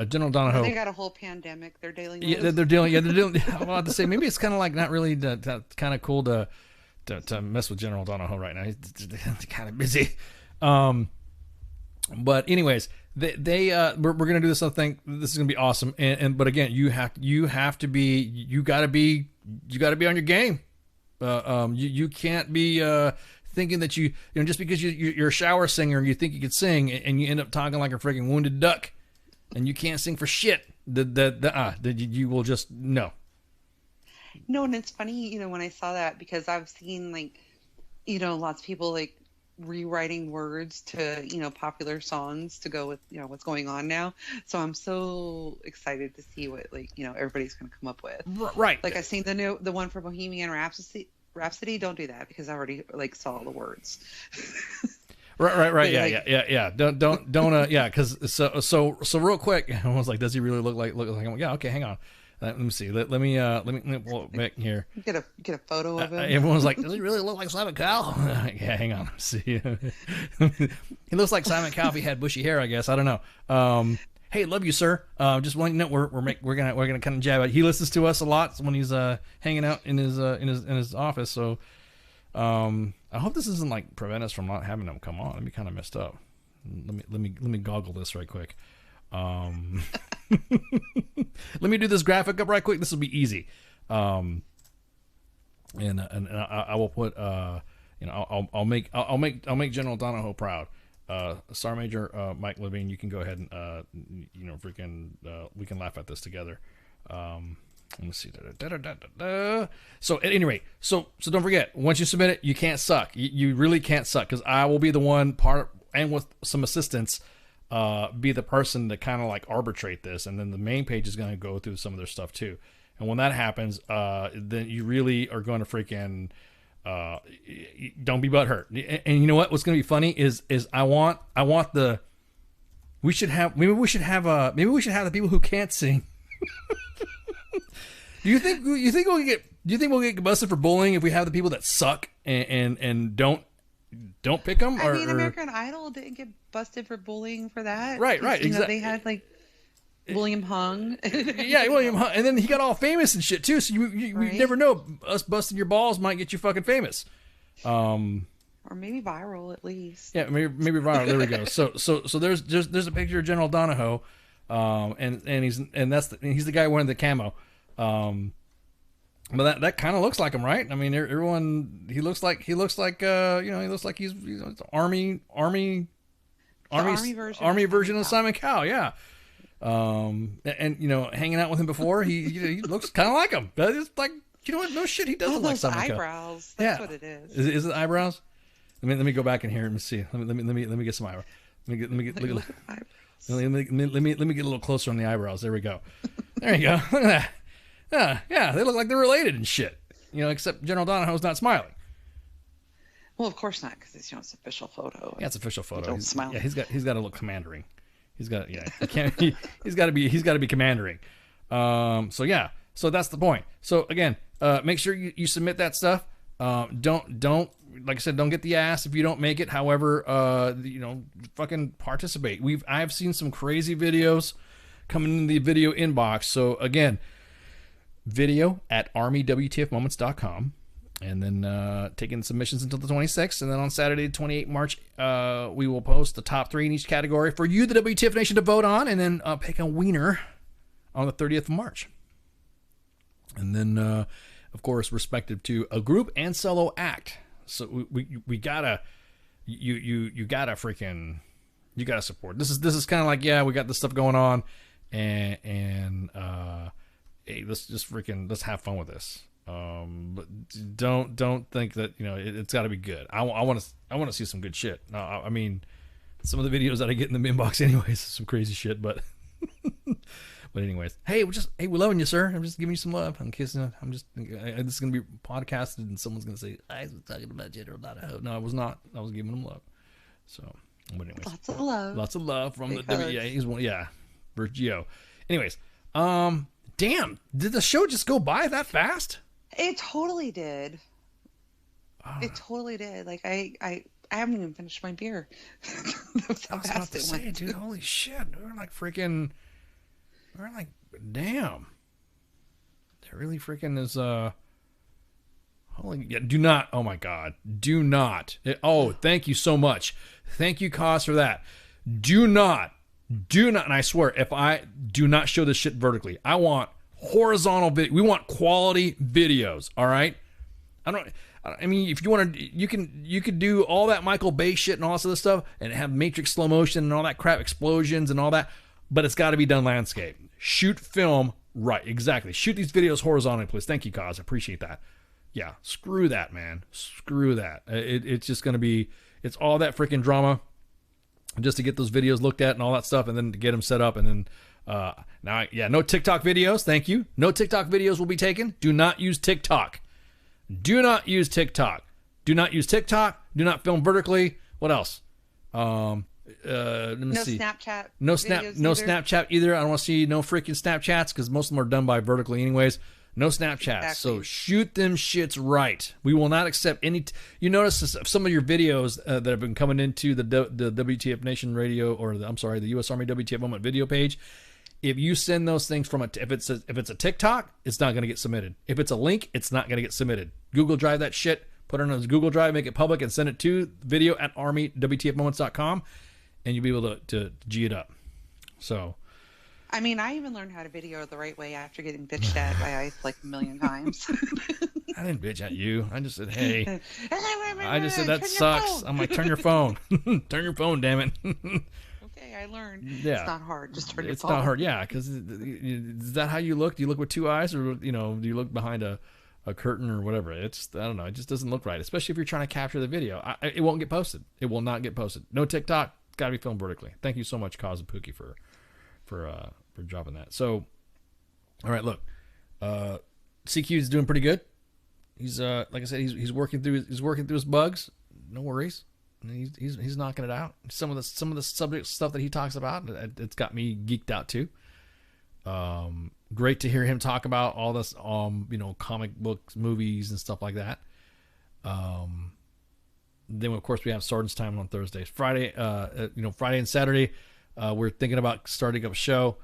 General Donahoe. They got a whole pandemic they're dealing with. Yeah, they're dealing. I want to say maybe it's kind of like not really kind of cool to mess with General Donahoe right now. He's kind of busy. But anyways, we're gonna do this other thing. This is gonna be awesome. But again, you gotta be on your game. You can't be thinking that just because you're a shower singer and you think you can sing and you end up talking like a freaking wounded duck and you can't sing for shit. You will just no. No, and it's funny, when I saw that because I've seen lots of people rewriting words to popular songs to go with what's going on now. So I'm so excited to see what everybody's going to come up with. Right. Like I seen the one for Bohemian Rhapsody. Don't do that because I already saw all the words. Right. Yeah. Don't. Yeah. Because so real quick, I was like, does he really look like him? Yeah. Okay. Hang on. Let me see. Let me pull it back here. Get a photo of him. Everyone's like, does he really look like Simon Cowell? Yeah. Hang on. See. He looks like Simon Cowell if he had bushy hair, I guess. I don't know. Hey, love you, sir. Just want you to know we're gonna kind of jab at. He listens to us a lot when he's hanging out in his office. So I hope this doesn't prevent us from not having him come on. That'd be kind of messed up. Let me goggle this right quick. Let me do this graphic up right quick. This will be easy. And I will put I'll make General Donahoe proud. Sergeant Major Mike Levine, you can go ahead and we can laugh at this together. Let me see. So at any rate, so don't forget, once you submit it, you can't suck. You really can't suck because I will be the one and with some assistance, be the person to kind of arbitrate this, and then the main page is going to go through some of their stuff too. And when that happens, then you really are going to freaking don't be butthurt. And you know what? What's going to be funny is I want maybe we should have the people who can't sing. Do you think we'll get busted for bullying if we have the people that suck and don't pick them? American Idol didn't get busted for bullying for that. Right. Exactly. They had William Hung. Yeah, William Hung, and then he got all famous and shit too. So you never know. Us busting your balls might get you fucking famous. Or maybe viral at least. Yeah, maybe viral. There we go. So there's a picture of General Donahoe, and he's the guy wearing the camo. But that kind of looks like him, right? I mean, everyone he looks like he's army version of Simon Cowell, yeah. And hanging out with him before, he looks kind of like him. It's like, what? No shit, he doesn't like Simon Cowell. Eyebrows. That's what it is. Is it eyebrows? Let me go back in here and see. Let me get some eyebrows. Let me get a little closer on the eyebrows. There we go. There you go. Look at that. Yeah, they look like they're related and shit. Except General Donahoe's not smiling. Well, of course not, because it's it's official photo. Yeah, it's official photo. Don't smile. Yeah, he's got to look commandering. He's got to be commandering. So that's the point. So again, make sure you submit that stuff. Don't like I said, don't get the ass if you don't make it. However, fucking participate. I've seen some crazy videos coming in the video inbox. So again, video at armywtfmoments.com. And then taking submissions until the 26th. And then on Saturday, 28 March, we will post the top 3 in each category for you, the WTF Nation, to vote on. And then pick a winner on the 30th of March. And then, of course, respective to a group and solo act. So we gotta, you gotta support. This is kind of like, yeah, we got this stuff going on. And hey, let's have fun with this. But don't think that, you know, it's got to be good. I want to see some good shit. I mean, some of the videos that I get in the inbox anyways is some crazy shit, but but anyways, hey, we're loving you, sir. I'm just giving you some love. I'm kissing. This is gonna be podcasted, and someone's gonna say I was talking about you or about a hoe. No, I was not. I was giving them love. So, but anyways, lots of love from the WEA. He's one, yeah, Virgio. Anyways, damn, did the show just go by that fast? It totally did. It totally did. Like I haven't even finished my beer. That's how fast it went. Dude, holy shit. We're like, damn. That really freaking is, holy, yeah, do not, oh my God. Do not. Thank you so much. Thank you, Cos, for that. Do not, and I swear, if I do not show this shit vertically, I want horizontal video. We want quality videos, all right? I mean, if you want to, you could do all that Michael Bay shit and all this other stuff and have Matrix slow motion and all that crap, explosions and all that, but it's got to be done landscape. Shoot film right, exactly. Shoot these videos horizontally, please. Thank you, Kaz. I appreciate that. Yeah, screw that, man. Screw that. It's just going to be, it's all that freaking drama just to get those videos looked at and all that stuff, and then to get them set up, and then no TikTok videos. Thank you. No TikTok videos will be taken. Do not use TikTok. Do not use TikTok. Do not use TikTok. Do not film vertically. What else? Let me see. Snapchat. No Snapchat either. I don't want to see no freaking Snapchats because most of them are done by vertically anyways. No Snapchats. Exactly. So shoot them shits right. We will not accept any. You notice some of your videos that have been coming into the WTF Nation Radio, or the U.S. Army WTF Moment video page. If you send those things from if it's a TikTok, it's not going to get submitted. If it's a link, it's not going to get submitted. Google Drive that shit, put it on Google Drive, make it public, and send it to video@armywtfmoments.com, and you'll be able to G it up. So, I mean, I even learned how to video the right way after getting bitched at by Ice like a million times. I didn't bitch at you. I just said, hey. I just said, that sucks. I'm like, turn your phone. Turn your phone, damn it. Okay, I learned. Yeah. It's not hard. Just turn your phone. It's not hard, yeah, because is that how you look? Do you look with two eyes, or, you know, do you look behind a curtain or whatever? It's, I don't know. It just doesn't look right, especially if you're trying to capture the video. It won't get posted. It will not get posted. No TikTok. It's got to be filmed vertically. Thank you so much, Kaz and Pookie, for dropping that. So, all right, look, CQ is doing pretty good. He's like I said, he's working through his bugs. No worries. He's knocking it out. Some of the subject stuff that he talks about, it's got me geeked out too. Great to hear him talk about all this, comic books, movies, and stuff like that. Then of course we have Sergeant's Time on Thursdays. Friday and Saturday, we're thinking about starting up a show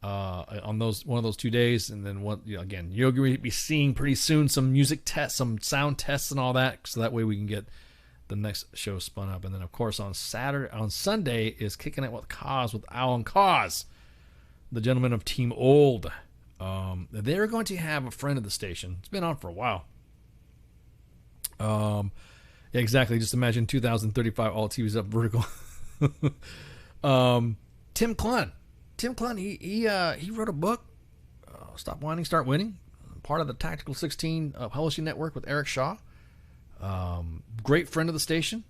on one of those 2 days, and then again, you're going to be seeing pretty soon some music tests, some sound tests, and all that, so that way we can get the next show spun up. And then of course on Sunday is Kicking It with Cause with Alan Cause, the gentleman of Team Old. They're going to have a friend of the station. It's been on for a while. Yeah, exactly. Just imagine 2035, all TVs up vertical. Tim Clun. He wrote a book, Stop Whining, Start Winning, part of the Tactical 16 publishing network with Eric Shaw. Great friend of the station.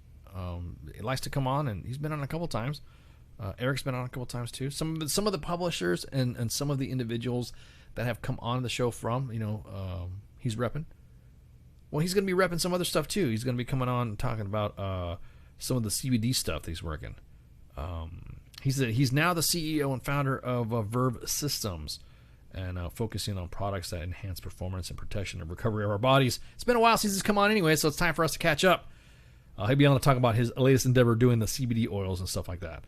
He likes to come on, and he's been on a couple times. Eric's been on a couple times too. Some of the publishers and some of the individuals that have come on the show from, he's repping. Well, he's going to be repping some other stuff too. He's going to be coming on and talking about some of the CBD stuff that he's working. He's now the CEO and founder of Verve Systems, and focusing on products that enhance performance and protection and recovery of our bodies. It's been a while since he's come on anyway, so it's time for us to catch up. He'll be on to talk about his latest endeavor doing the CBD oils and stuff like that.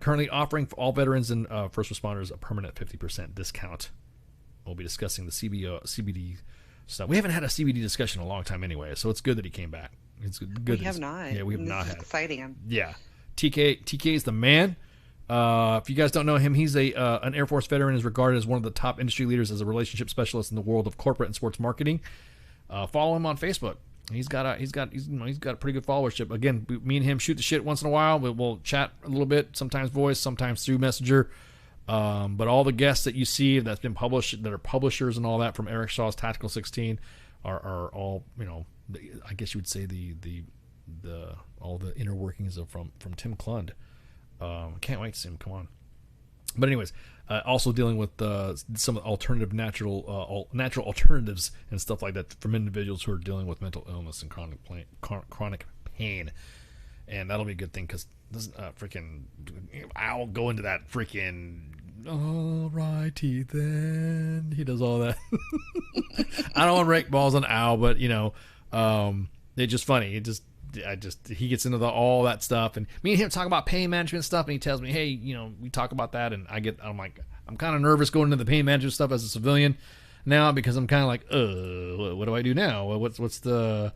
Currently offering for all veterans and first responders a permanent 50% discount. We'll be discussing the CBD stuff. We haven't had a CBD discussion in a long time anyway, so it's good that he came back. It's good. We have not. Yeah, we have not had. Exciting. Yeah, TK is the man. If you guys don't know him, he's an Air Force veteran, is regarded as one of the top industry leaders as a relationship specialist in the world of corporate and sports marketing. Follow him on Facebook. He's got a pretty good followership. Again, me and him shoot the shit once in a while. We'll chat a little bit, sometimes voice, sometimes through Messenger. But all the guests that you see that's been published, that are publishers and all that from Eric Shaw's Tactical 16, are all, you know, I guess you would say the all the inner workings of from Tim Klund. Can't wait to see him come on. But anyways, also dealing with some alternative natural alternatives and stuff like that from individuals who are dealing with mental illness and chronic pain, and that'll be a good thing because doesn't freaking I'll go into that freaking alrighty then. He does all that. I don't want to break balls on Al, but you know, it's just funny. He gets into all that stuff, and me and him talk about pain management stuff, and he tells me, hey, you know, we talk about that, and I'm like, I'm kind of nervous going into the pain management stuff as a civilian now, because I'm kind of like, what do I do now? What's the,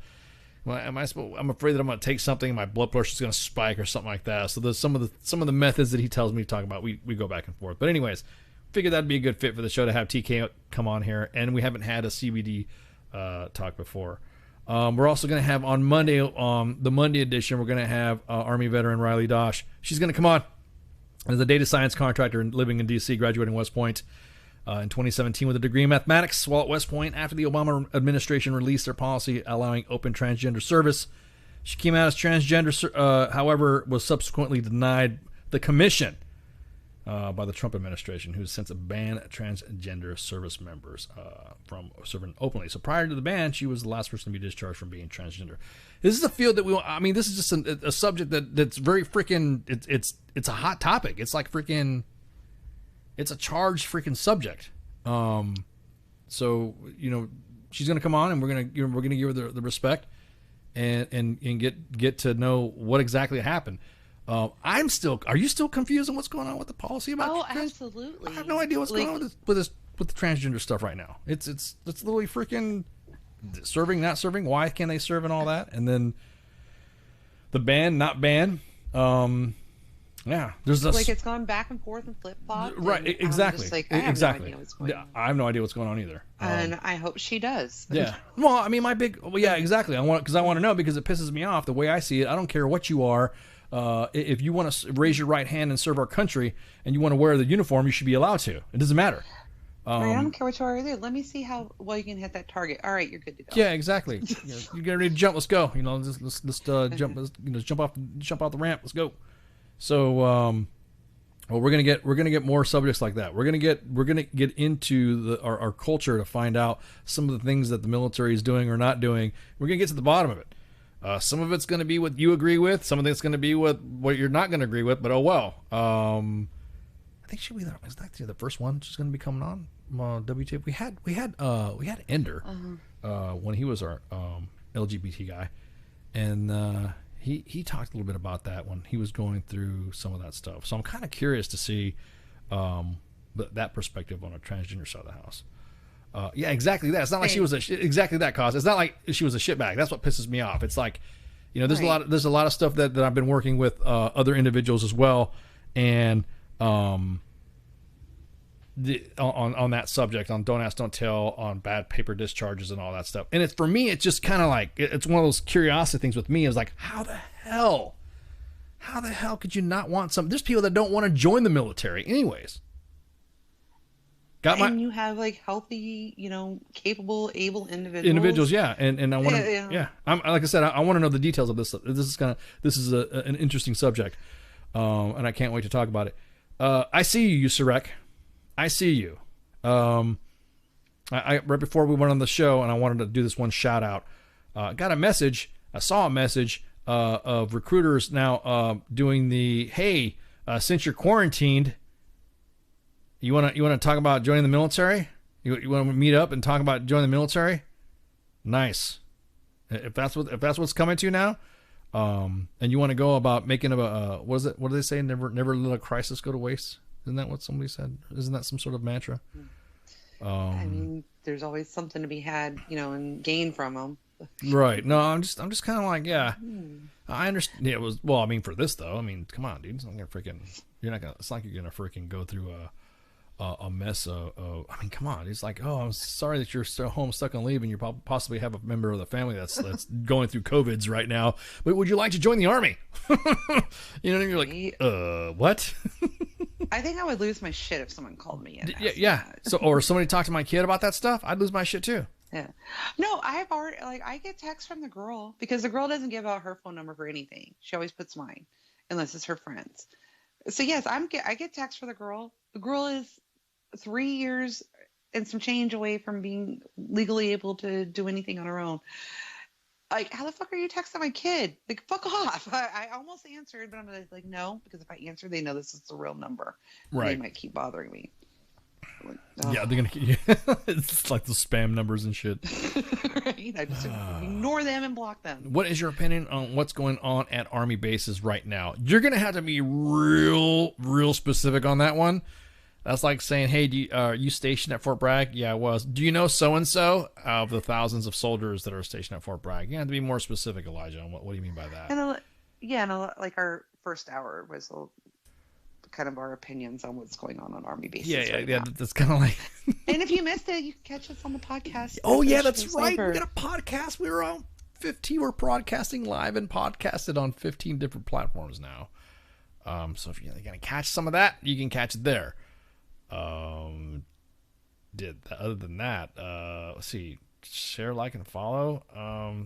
well, I'm afraid that I'm going to take something, my blood pressure is going to spike or something like that. So there's some of the methods that he tells me to talk about, we go back and forth. But anyways, figured that'd be a good fit for the show to have TK come on here, and we haven't had a CBD talk before. We're also going to have on Monday, the Monday edition, we're going to have Army veteran Riley Dosh. She's going to come on as a data science contractor living in D.C., graduating West Point in 2017 with a degree in mathematics while at West Point after the Obama administration released their policy allowing open transgender service. She came out as transgender, however, was subsequently denied the commission by the Trump administration, who's since banned transgender service members from serving openly. So prior to the ban, she was the last person to be discharged from being transgender. This is a field that this is just a subject that's very freaking, it's a hot topic. It's like freaking, it's a charged freaking subject. So, you know, she's going to come on, and we're going to give her the respect and get to know what exactly happened. Are you still confused on what's going on with the policy about? Oh, absolutely. I have no idea what's going on with the transgender stuff right now. It's literally freaking serving, not serving. Why can't they serve and all that? And then the ban, not ban. Yeah, there's like it's gone back and forth and flip flop. Right, exactly. Exactly. I have no idea what's going on either. And I hope she does. Yeah. Well, I mean, yeah, exactly. I want to know, because it pisses me off the way I see it. I don't care what you are. If you want to raise your right hand and serve our country, and you want to wear the uniform, you should be allowed to. It doesn't matter. Right, I don't care what you are either. Let me see how well you can hit that target. All right, you're good to go. Yeah, exactly. You get ready to jump. Let's go. You know, let's jump. Let's, jump off the ramp. Let's go. So, well, we're gonna get more subjects like that. We're gonna get into our culture to find out some of the things that the military is doing or not doing. We're gonna get to the bottom of it. Some of it's going to be what you agree with. Some of it's going to be what you're not going to agree with. But oh well. I think is that the first one she's going to be coming on WTF. We had Ender when he was our LGBT guy, and he talked a little bit about that when he was going through some of that stuff. So I'm kind of curious to see that perspective on a transgender side of the house. Yeah, exactly that. It's not like she was exactly that cause. It's not like she was a shitbag. That's what pisses me off. It's like, you know, there's a lot of stuff that I've been working with other individuals as well, and on that subject, on don't ask, don't tell, on bad paper discharges and all that stuff. And for me, it's just kind of like, it's one of those curiosity things with me. Is like, how the hell could you not want some? There's people that don't want to join the military, anyways. And you have like healthy, you know, capable, able individuals. Yeah, and I want to, yeah. I'm like I said, I want to know the details of this. This is an interesting subject, and I can't wait to talk about it. I see you, Surek. I see you. I right before we went on the show, and I wanted to do this one shout out. Got a message. I saw a message of recruiters now doing the hey, since you're quarantined. You want to talk about joining the military? You want to meet up and talk about joining the military? Nice. If that's what's coming to you now, and you want to go about making what do they say? Never let a crisis go to waste. Isn't that what somebody said? Isn't that some sort of mantra? I mean, there's always something to be had, you know, and gain from them. Right. No, I'm just kind of like, yeah. I understand. Yeah, it was, well, I mean, for this though, I mean, come on, dude. It's not like you're gonna freaking go through a mess of, I mean, come on. It's like, oh, I'm sorry that you're still home stuck on leave and you possibly have a member of the family that's going through COVIDs right now, but would you like to join the Army? You know, and you're like, what? I think I would lose my shit if someone called me in. Yeah. So, or somebody talked to my kid about that stuff, I'd lose my shit too. Yeah. No, I've already, like, I get texts from the girl because the girl doesn't give out her phone number for anything. She always puts mine unless it's her friends. So yes, I get texts for the girl. The girl is 3 years and some change away from being legally able to do anything on her own. Like, how the fuck are you texting my kid? Like, fuck off. I almost answered, but I'm like, no, because if I answer, they know this is the real number. Right. They might keep bothering me. Like, yeah, they're gonna. It's like the spam numbers and shit. Right? I just ignore them and block them. What is your opinion on what's going on at Army bases right now? You're gonna have to be real specific on that one. That's like saying, hey, are you stationed at Fort Bragg? Yeah, I was. Do you know so-and-so of the thousands of soldiers that are stationed at Fort Bragg? You have to be more specific, Elijah. What do you mean by that? And like our first hour was kind of our opinions on what's going on Army bases. Yeah. That's kind of like. And if you missed it, you can catch us on the podcast. Oh yeah, that's right. We got a podcast. We were on 15. We're broadcasting live and podcasted on 15 different platforms now. So if you're gonna catch some of that, you can catch it there. Other than that, let's see, share, like, and follow.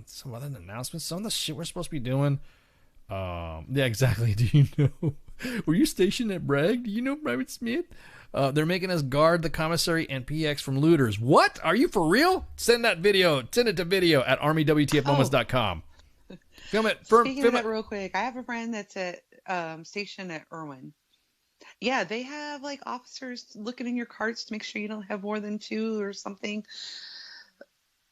Some other announcements, some of the shit we're supposed to be doing. Yeah, exactly. Do you know? Were you stationed at Bragg? Do you know Private Smith? They're making us guard the commissary and PX from looters. What? Are you for real? Send that video. Send it to video at armywtfmoments.com. Film it. Speaking of that real quick, I have a friend that's at stationed at Irwin. Yeah, they have like officers looking in your carts to make sure you don't have more than 2 or something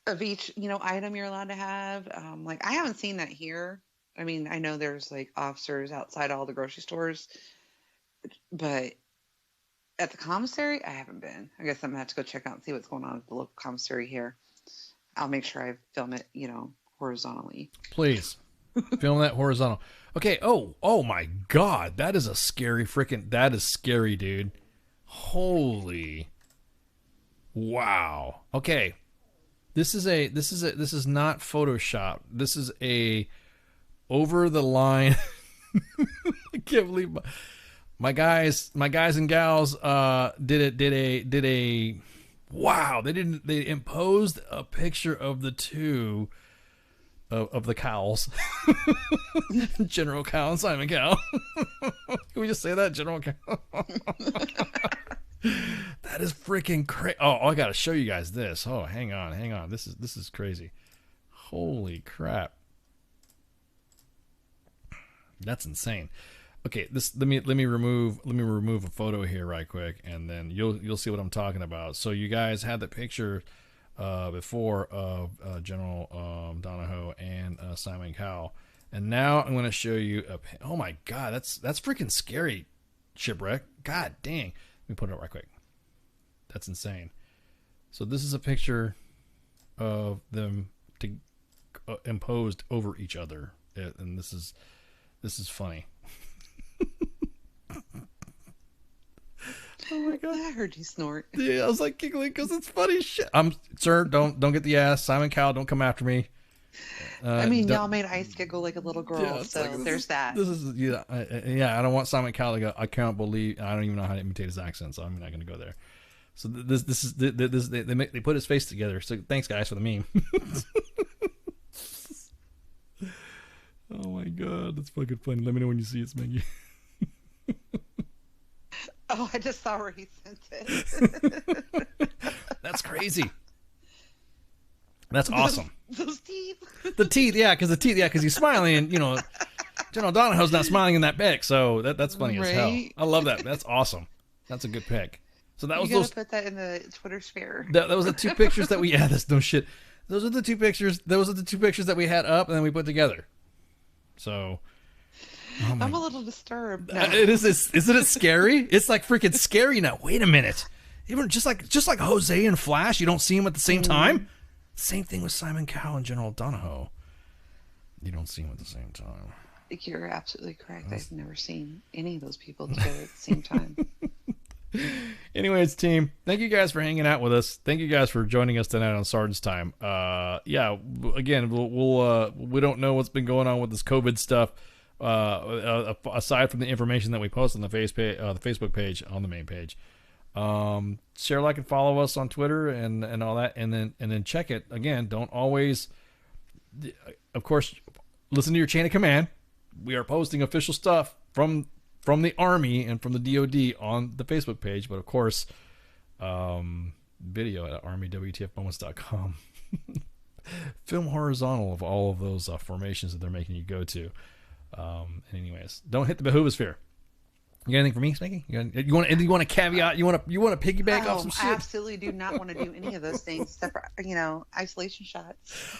of each, item you're allowed to have. Like, I haven't seen that here. I mean, I know there's like officers outside all the grocery stores, but at the commissary, I haven't been. I guess I'm gonna have to go check out and see what's going on at the local commissary here. I'll make sure I film it, horizontally. Please film that horizontal. Okay. Oh my God, that is a scary that is scary, dude. Holy. Wow. Okay. This is not Photoshop. This is a over the line. I can't believe my guys and gals did a wow. They imposed a picture of the two of the Cowles. General Cow and Simon Cow. Can we just say that? General Cow. That is freaking crazy. Oh, I gotta show you guys this. Oh, hang on. This is crazy. Holy crap. That's insane. Okay, let me remove a photo here right quick, and then you'll see what I'm talking about. So you guys had the picture before of General Donahoe and Simon Cowell, and now I'm going to show you oh my God, that's freaking scary, Shipwreck. God dang. Let me put it up right quick. That's insane. So this is a picture of them imposed over each other, and this is funny. Oh my God! I heard you snort. Yeah, I was like giggling because it's funny shit. Sir, don't get the ass. Simon Cowell, don't come after me. I mean, y'all made Ice giggle like a little girl, yeah, so like, there's that. This is I don't want Simon Cowell to go. I can't believe. I don't even know how to imitate his accent, so I'm not going to go there. So they put his face together. So thanks guys for the meme. Oh my God, that's fucking funny. Let me know when you see it, Smeggy. Oh, I just saw where he sent it. That's crazy. That's awesome. Those teeth. The teeth, yeah, because he's smiling, and General Donahoe's not smiling in that pic, so that's funny as hell. I love that. That's awesome. That's a good pic. So that was those. Put that in the Twitter sphere. That was the 2 pictures that we. Yeah, that's no shit. Those are the 2 pictures. Those are the 2 pictures that we had up, and then we put together. So. I'm a little disturbed. No. Isn't it scary? It's like freaking scary now. Wait a minute. Even just like Jose and Flash, you don't see him at the same time. Same thing with Simon Cowell and General Donahoe. You don't see him at the same time. You're absolutely correct. I've never seen any of those people together at the same time. Anyways, team, thank you guys for hanging out with us. Thank you guys for joining us tonight on Sergeant's Time. Yeah, again, we don't know what's been going on with this COVID stuff. aside from the information that we post on the Facebook page on the main page. Share, like, and follow us on Twitter and all that, and then check it again. Don't always, of course, listen to your chain of command. We are posting official stuff from the Army and from the DoD on the Facebook page, but of course, video at armywtfmoments.com. Film horizontal of all of those formations that they're making you go to. Anyways, don't hit the behovosphere. You got anything for me, Spanky? You want to caveat? You want to piggyback off some shit? I absolutely do not want to do any of those things except for, isolation shots.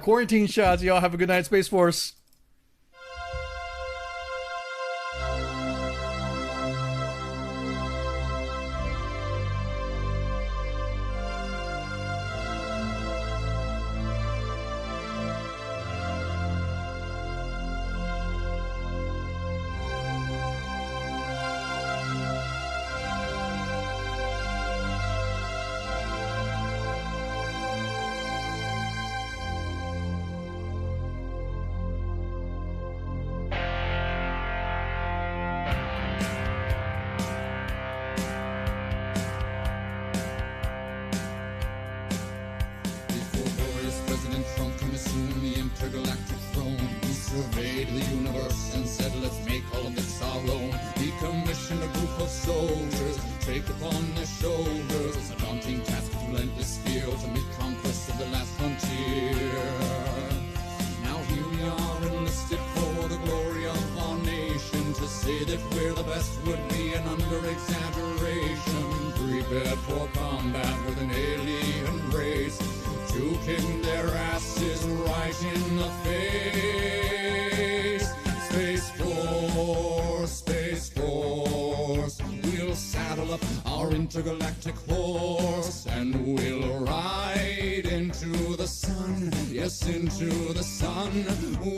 Quarantine shots. Y'all have a good night, Space Force. Intergalactic horse, and we'll ride into the sun, yes, into the sun,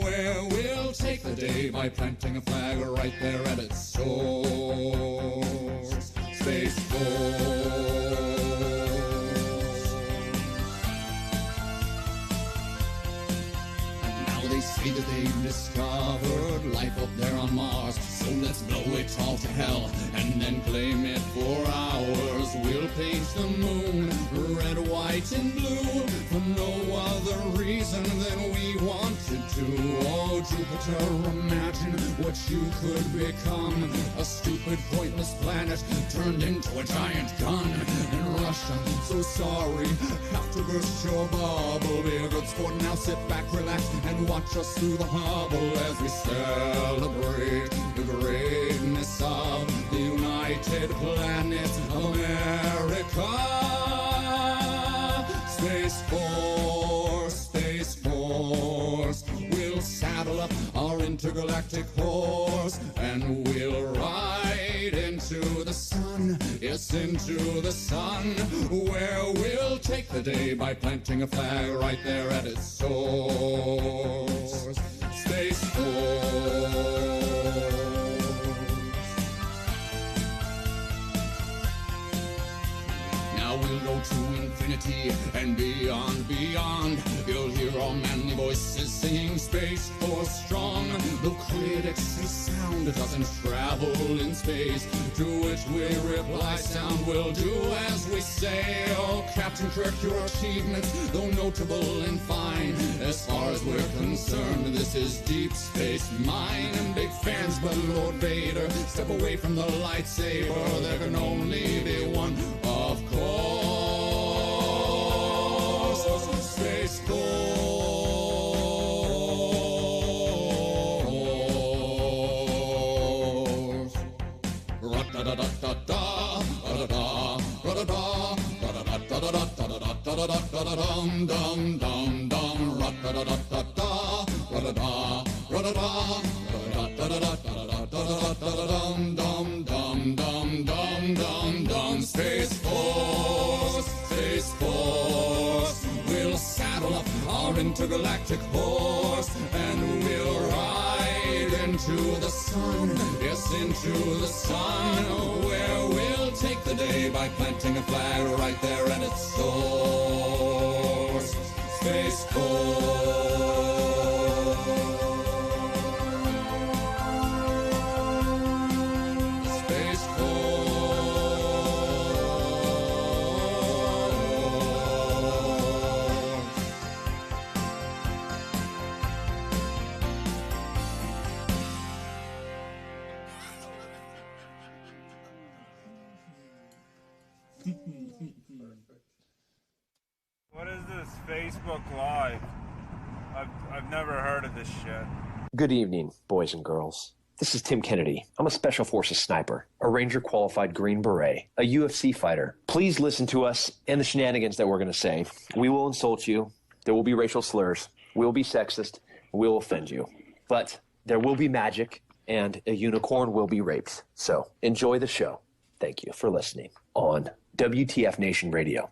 where we'll take the day by planting a flag right there at its source. Space Force. They say that they've discovered life up there on Mars, so let's blow it all to hell and then claim it for ours. We'll paint the moon red, white, and blue for no other reason than we wanted to. Oh, Jupiter, imagine what you could become. A stupid, pointless planet turned into a giant gun. And Russia, so sorry, have to burst your bubble. Be a good sport now, sit back, relax, and watch us through the hubble as we celebrate the greatness of the United Planet of America. Space Force, Space Force, we'll saddle up our intergalactic horse and we'll ride into the sun, yes, into the sun, where we'll take the day by planting a flag right there at its source. Space Force. Now we'll go to infinity and beyond, beyond. You'll hear our manly voices singing Space Force strong. Though critics say sound doesn't travel in space, to which we reply sound will do as we say. Oh, Captain Kirk, your achievements, though notable and fine, as far as we're concerned, this is Deep Space Mine. And big fans, but Lord Vader, step away from the lightsaber. There can only be one, of course. Space Force. Ra-da-da-da-da-da, ra-da-da, ra-da-da, ra-da-da-da-da-da-da-da-da-da-da-dum, dum, dum, dum, ra-da-da-da-da-da, ra-da-da, ra-da-da, ra-da-da-da-da-da-da-da-da-da-dum, dum, dum, dum, dum, dum, dum. Space Force, Space Force, we'll saddle up our intergalactic horse and we'll ride into the sun, yes, into the sun, where we'll take the day by planting a flag right there at its source. Space Force. What is this Facebook Live? I've never heard of this shit. Good evening, boys and girls. This is Tim Kennedy. I'm a Special Forces sniper, a Ranger-qualified Green Beret, a UFC fighter. Please listen to us and the shenanigans that we're going to say. We will insult you. There will be racial slurs. We will be sexist. We will offend you. But there will be magic, and a unicorn will be raped. So enjoy the show. Thank you for listening on WTF Nation Radio.